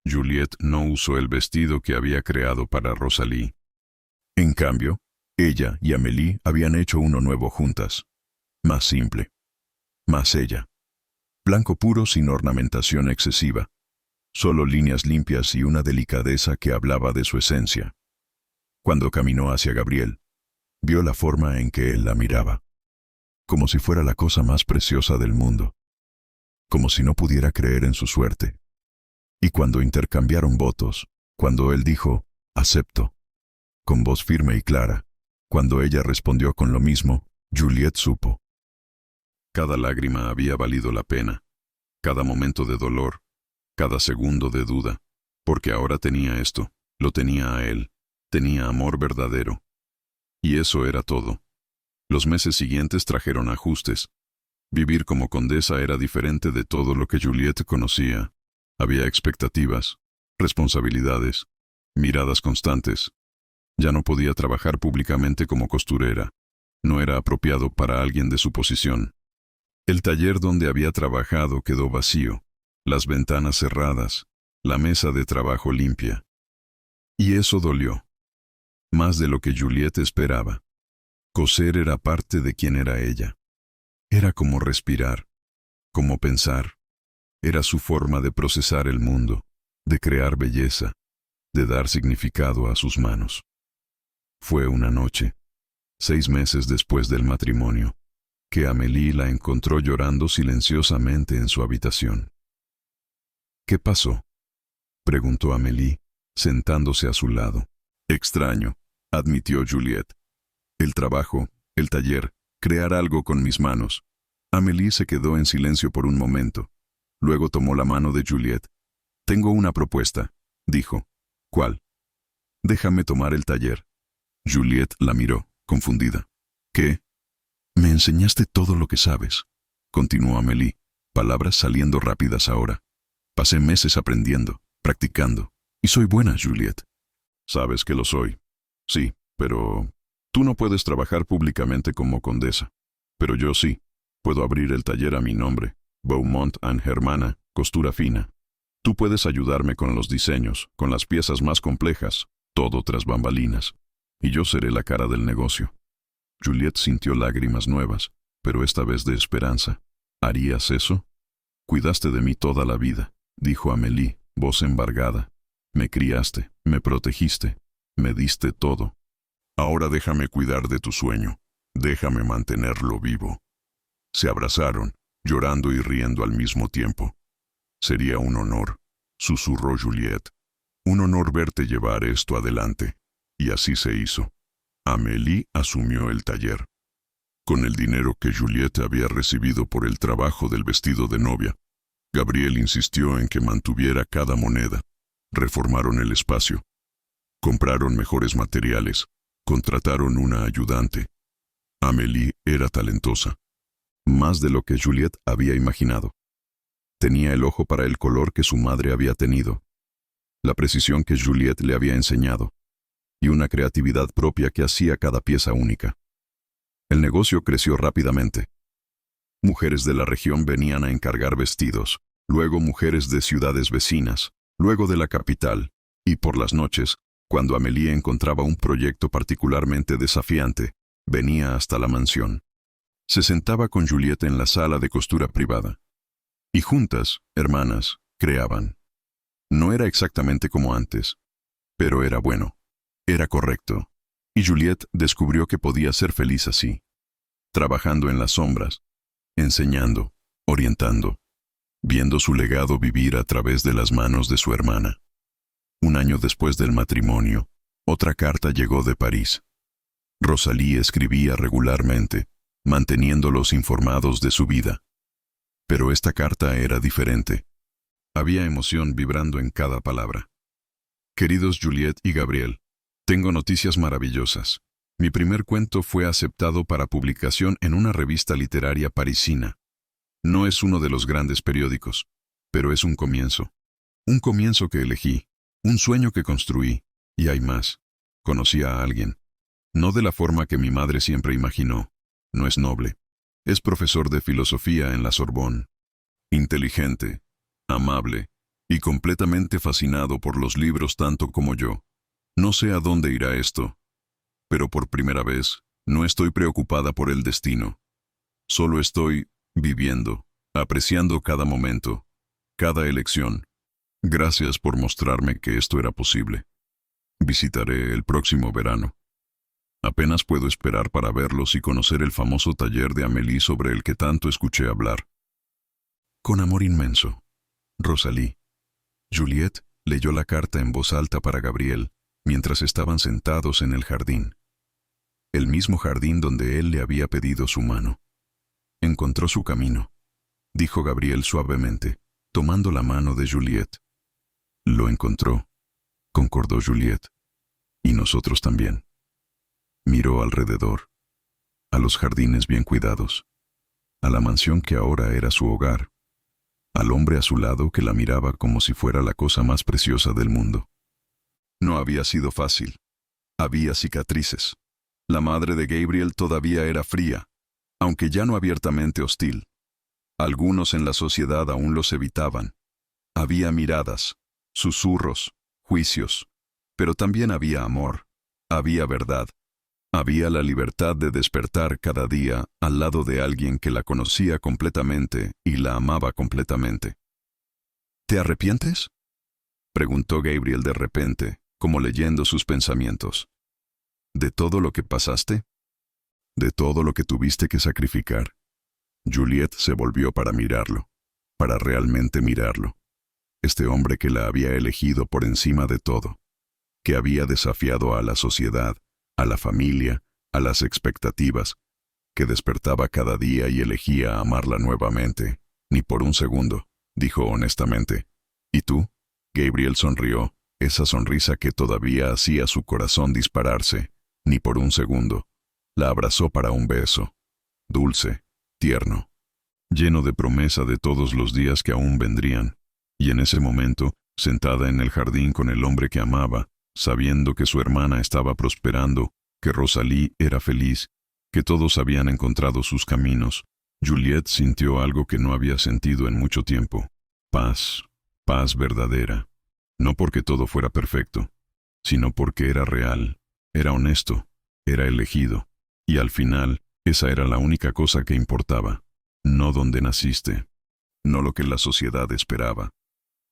[SPEAKER 1] Juliet no usó el vestido que había creado para Rosalie. En cambio, ella y Amélie habían hecho uno nuevo juntas. Más simple. Más ella. Blanco puro sin ornamentación excesiva. Solo líneas limpias y una delicadeza que hablaba de su esencia. Cuando caminó hacia Gabriel, vio la forma en que él la miraba. Como si fuera la cosa más preciosa del mundo. Como si no pudiera creer en su suerte. Y cuando intercambiaron votos, cuando él dijo, «Acepto», con voz firme y clara, cuando ella respondió con lo mismo, Juliet supo. Cada lágrima había valido la pena, cada momento de dolor, cada segundo de duda, porque ahora tenía esto, lo tenía a él, tenía amor verdadero. Y eso era todo. Los meses siguientes trajeron ajustes. Vivir como condesa era diferente de todo lo que Juliet conocía. Había expectativas, responsabilidades, miradas constantes. Ya no podía trabajar públicamente como costurera. No era apropiado para alguien de su posición. El taller donde había trabajado quedó vacío, las ventanas cerradas, la mesa de trabajo limpia. Y eso dolió. Más de lo que Juliet esperaba. Coser era parte de quien era ella. Era como respirar, como pensar. Era su forma de procesar el mundo, de crear belleza, de dar significado a sus manos. Fue una noche, 6 meses después del matrimonio, que Amélie la encontró llorando silenciosamente en su habitación. «¿Qué pasó?», preguntó Amélie, sentándose a su lado. «Extraño», admitió Juliet. «El trabajo, el taller, crear algo con mis manos». Amélie se quedó en silencio por un momento. Luego tomó la mano de Juliet. «Tengo una propuesta», dijo. «¿Cuál?» «Déjame tomar el taller». Juliet la miró, confundida. «¿Qué?» «Me enseñaste todo lo que sabes», continuó Amélie, palabras saliendo rápidas ahora. «Pasé meses aprendiendo, practicando, y soy buena, Juliet». «Sabes que lo soy». «Sí, pero tú no puedes trabajar públicamente como condesa. Pero yo sí. Puedo abrir el taller a mi nombre, Beaumont & Germana, costura fina. Tú puedes ayudarme con los diseños, con las piezas más complejas, todo tras bambalinas. Y yo seré la cara del negocio». Juliet sintió lágrimas nuevas, pero esta vez de esperanza. «¿Harías eso?». Cuidaste de mí toda la vida, dijo Amélie, voz embargada. Me criaste, me protegiste, me diste todo. Ahora déjame cuidar de tu sueño, déjame mantenerlo vivo. Se abrazaron, llorando y riendo al mismo tiempo. Sería un honor, susurró Juliette. Un honor verte llevar esto adelante. Y así se hizo. Amélie asumió el taller. Con el dinero que Juliette había recibido por el trabajo del vestido de novia, Gabriel insistió en que mantuviera cada moneda. Reformaron el espacio. Compraron mejores materiales. Contrataron una ayudante. Amélie era talentosa. Más de lo que Juliette había imaginado. Tenía el ojo para el color que su madre había tenido, la precisión que Juliette le había enseñado, y una creatividad propia que hacía cada pieza única. El negocio creció rápidamente. Mujeres de la región venían a encargar vestidos, luego mujeres de ciudades vecinas, luego de la capital, y por las noches, cuando Amélie encontraba un proyecto particularmente desafiante, venía hasta la mansión. Se sentaba con Juliette en la sala de costura privada. Y juntas, hermanas, creaban. No era exactamente como antes, pero era bueno, era correcto, y Juliette descubrió que podía ser feliz así, trabajando en las sombras, enseñando, orientando, viendo su legado vivir a través de las manos de su hermana. Un año después del matrimonio, otra carta llegó de París. Rosalie escribía regularmente, manteniéndolos informados de su vida. Pero esta carta era diferente. Había emoción vibrando en cada palabra. Queridos Juliette y Gabriel, tengo noticias maravillosas. Mi primer cuento fue aceptado para publicación en una revista literaria parisina. No es uno de los grandes periódicos, pero es un comienzo. Un comienzo que elegí, un sueño que construí, y hay más. Conocí a alguien. No de la forma que mi madre siempre imaginó. No es noble. Es profesor de filosofía en la Sorbonne. Inteligente, amable y completamente fascinado por los libros tanto como yo. No sé a dónde irá esto, pero por primera vez no estoy preocupada por el destino. Solo estoy viviendo, apreciando cada momento, cada elección. Gracias por mostrarme que esto era posible. Visitaré el próximo verano. Apenas puedo esperar para verlos y conocer el famoso taller de Amélie sobre el que tanto escuché hablar. Con amor inmenso, Rosalie. Juliette leyó la carta en voz alta para Gabriel mientras estaban sentados en el jardín. El mismo jardín donde él le había pedido su mano. Encontró su camino, dijo Gabriel suavemente, tomando la mano de Juliette. Lo encontró, concordó Juliette. Y nosotros también. Miró alrededor, a los jardines bien cuidados, a la mansión que ahora era su hogar, al hombre a su lado que la miraba como si fuera la cosa más preciosa del mundo. No había sido fácil. Había cicatrices. La madre de Gabriel todavía era fría, aunque ya no abiertamente hostil. Algunos en la sociedad aún los evitaban. Había miradas, susurros, juicios, pero también había amor, había verdad. Había la libertad de despertar cada día al lado de alguien que la conocía completamente y la amaba completamente. ¿Te arrepientes?, preguntó Gabriel de repente, como leyendo sus pensamientos. ¿De todo lo que pasaste? ¿De todo lo que tuviste que sacrificar? Juliette se volvió para mirarlo, para realmente mirarlo. Este hombre que la había elegido por encima de todo, que había desafiado a la sociedad, a la familia, a las expectativas, que despertaba cada día y elegía amarla nuevamente. Ni por un segundo, dijo honestamente. ¿Y tú? Gabriel sonrió, esa sonrisa que todavía hacía su corazón dispararse. Ni por un segundo. La abrazó para un beso. Dulce, tierno, lleno de promesa de todos los días que aún vendrían. Y en ese momento, sentada en el jardín con el hombre que amaba, sabiendo que su hermana estaba prosperando, que Rosalie era feliz, que todos habían encontrado sus caminos, Juliette sintió algo que no había sentido en mucho tiempo. Paz, paz verdadera. No porque todo fuera perfecto, sino porque era real, era honesto, era elegido. Y al final, esa era la única cosa que importaba, no dónde naciste. no lo que la sociedad esperaba,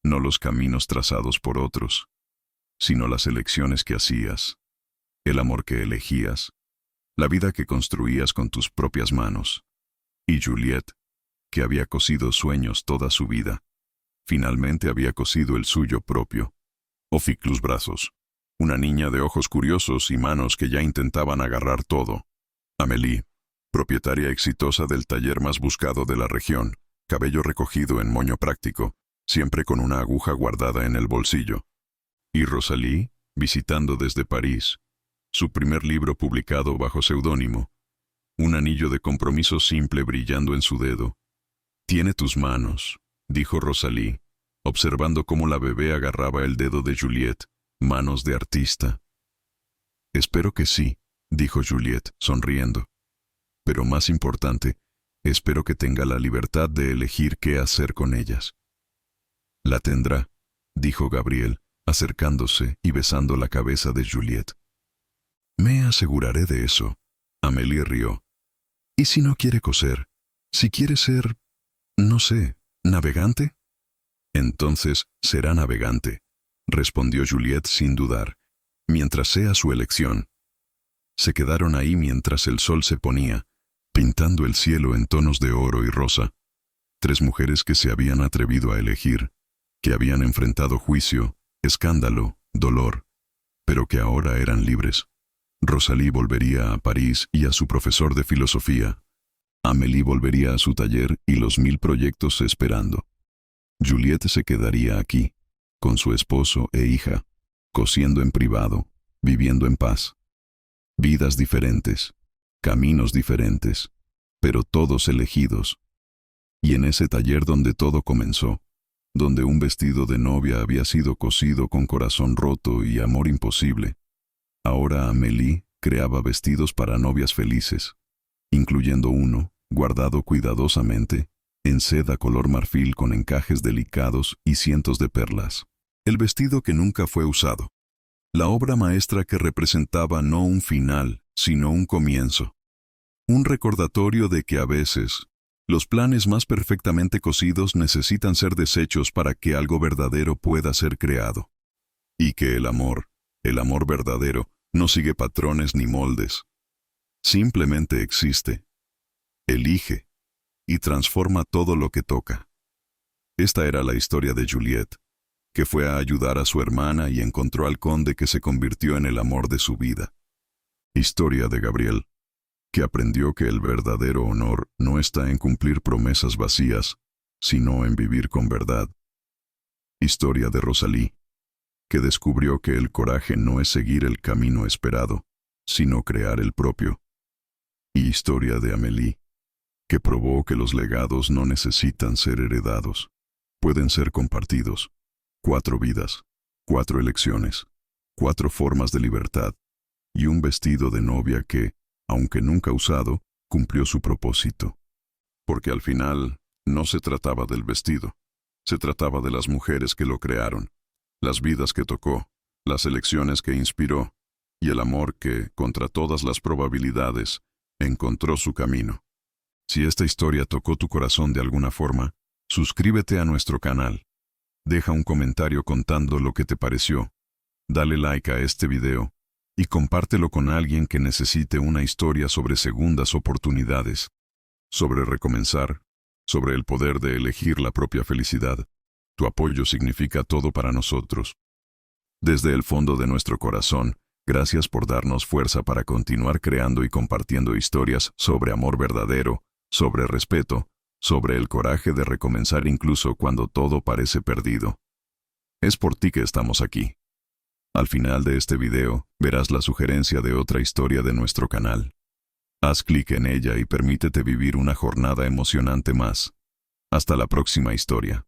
[SPEAKER 1] no los caminos trazados por otros, sino las elecciones que hacías, el amor que elegías, la vida que construías con tus propias manos. Y Juliette, que había cosido sueños toda su vida, finalmente había cosido el suyo propio. Oficlus brazos. Una niña de ojos curiosos y manos que ya intentaban agarrar todo. Amélie, propietaria exitosa del taller más buscado de la región, cabello recogido en moño práctico, siempre con una aguja guardada en el bolsillo. Y Rosalie, visitando desde París, su primer libro publicado bajo seudónimo, un anillo de compromiso simple brillando en su dedo. «Tiene tus manos», dijo Rosalie, observando cómo la bebé agarraba el dedo de Juliette, manos de artista. «Espero que sí», dijo Juliette, sonriendo. «Pero más importante, espero que tenga la libertad de elegir qué hacer con ellas». «La tendrá», dijo Gabriel, acercándose y besando la cabeza de Juliette. «Me aseguraré de eso», Amélie rió. «¿Y si no quiere coser? Si quiere ser, no sé, navegante?» «Entonces será navegante», respondió Juliette sin dudar, «mientras sea su elección». Se quedaron ahí mientras el sol se ponía, pintando el cielo en tonos de oro y rosa. Tres mujeres que se habían atrevido a elegir, que habían enfrentado juicio, escándalo, dolor, pero que ahora eran libres. Rosalie volvería a París y a su profesor de filosofía. Amélie volvería a su taller y los 1000 proyectos esperando. Juliette se quedaría aquí, con su esposo e hija, cosiendo en privado, viviendo en paz. Vidas diferentes, caminos diferentes, pero todos elegidos. Y en ese taller donde todo comenzó, donde un vestido de novia había sido cosido con corazón roto y amor imposible, ahora Amélie creaba vestidos para novias felices, incluyendo uno, guardado cuidadosamente, en seda color marfil con encajes delicados y cientos de perlas. El vestido que nunca fue usado. La obra maestra que representaba no un final, sino un comienzo. Un recordatorio de que a veces, los planes más perfectamente cosidos necesitan ser deshechos para que algo verdadero pueda ser creado. Y que el amor verdadero, no sigue patrones ni moldes. Simplemente existe, elige y transforma todo lo que toca. Esta era la historia de Juliette, que fue a ayudar a su hermana y encontró al conde que se convirtió en el amor de su vida. Historia de Gabriel, que aprendió que el verdadero honor no está en cumplir promesas vacías, sino en vivir con verdad. Historia de Rosalie, que descubrió que el coraje no es seguir el camino esperado, sino crear el propio. Y historia de Amélie, que probó que los legados no necesitan ser heredados, pueden ser compartidos. 4 vidas, 4 elecciones, 4 formas de libertad, y un vestido de novia que, aunque nunca usado, cumplió su propósito. Porque al final, no se trataba del vestido, se trataba de las mujeres que lo crearon, las vidas que tocó, las elecciones que inspiró, y el amor que, contra todas las probabilidades, encontró su camino. Si esta historia tocó tu corazón de alguna forma, suscríbete a nuestro canal. Deja un comentario contando lo que te pareció. Dale like a este video y compártelo con alguien que necesite una historia sobre segundas oportunidades, sobre recomenzar, sobre el poder de elegir la propia felicidad. Tu apoyo significa todo para nosotros. Desde el fondo de nuestro corazón, gracias por darnos fuerza para continuar creando y compartiendo historias sobre amor verdadero, sobre respeto, sobre el coraje de recomenzar incluso cuando todo parece perdido. Es por ti que estamos aquí. Al final de este video, verás la sugerencia de otra historia de nuestro canal. Haz clic en ella y permítete vivir una jornada emocionante más. Hasta la próxima historia.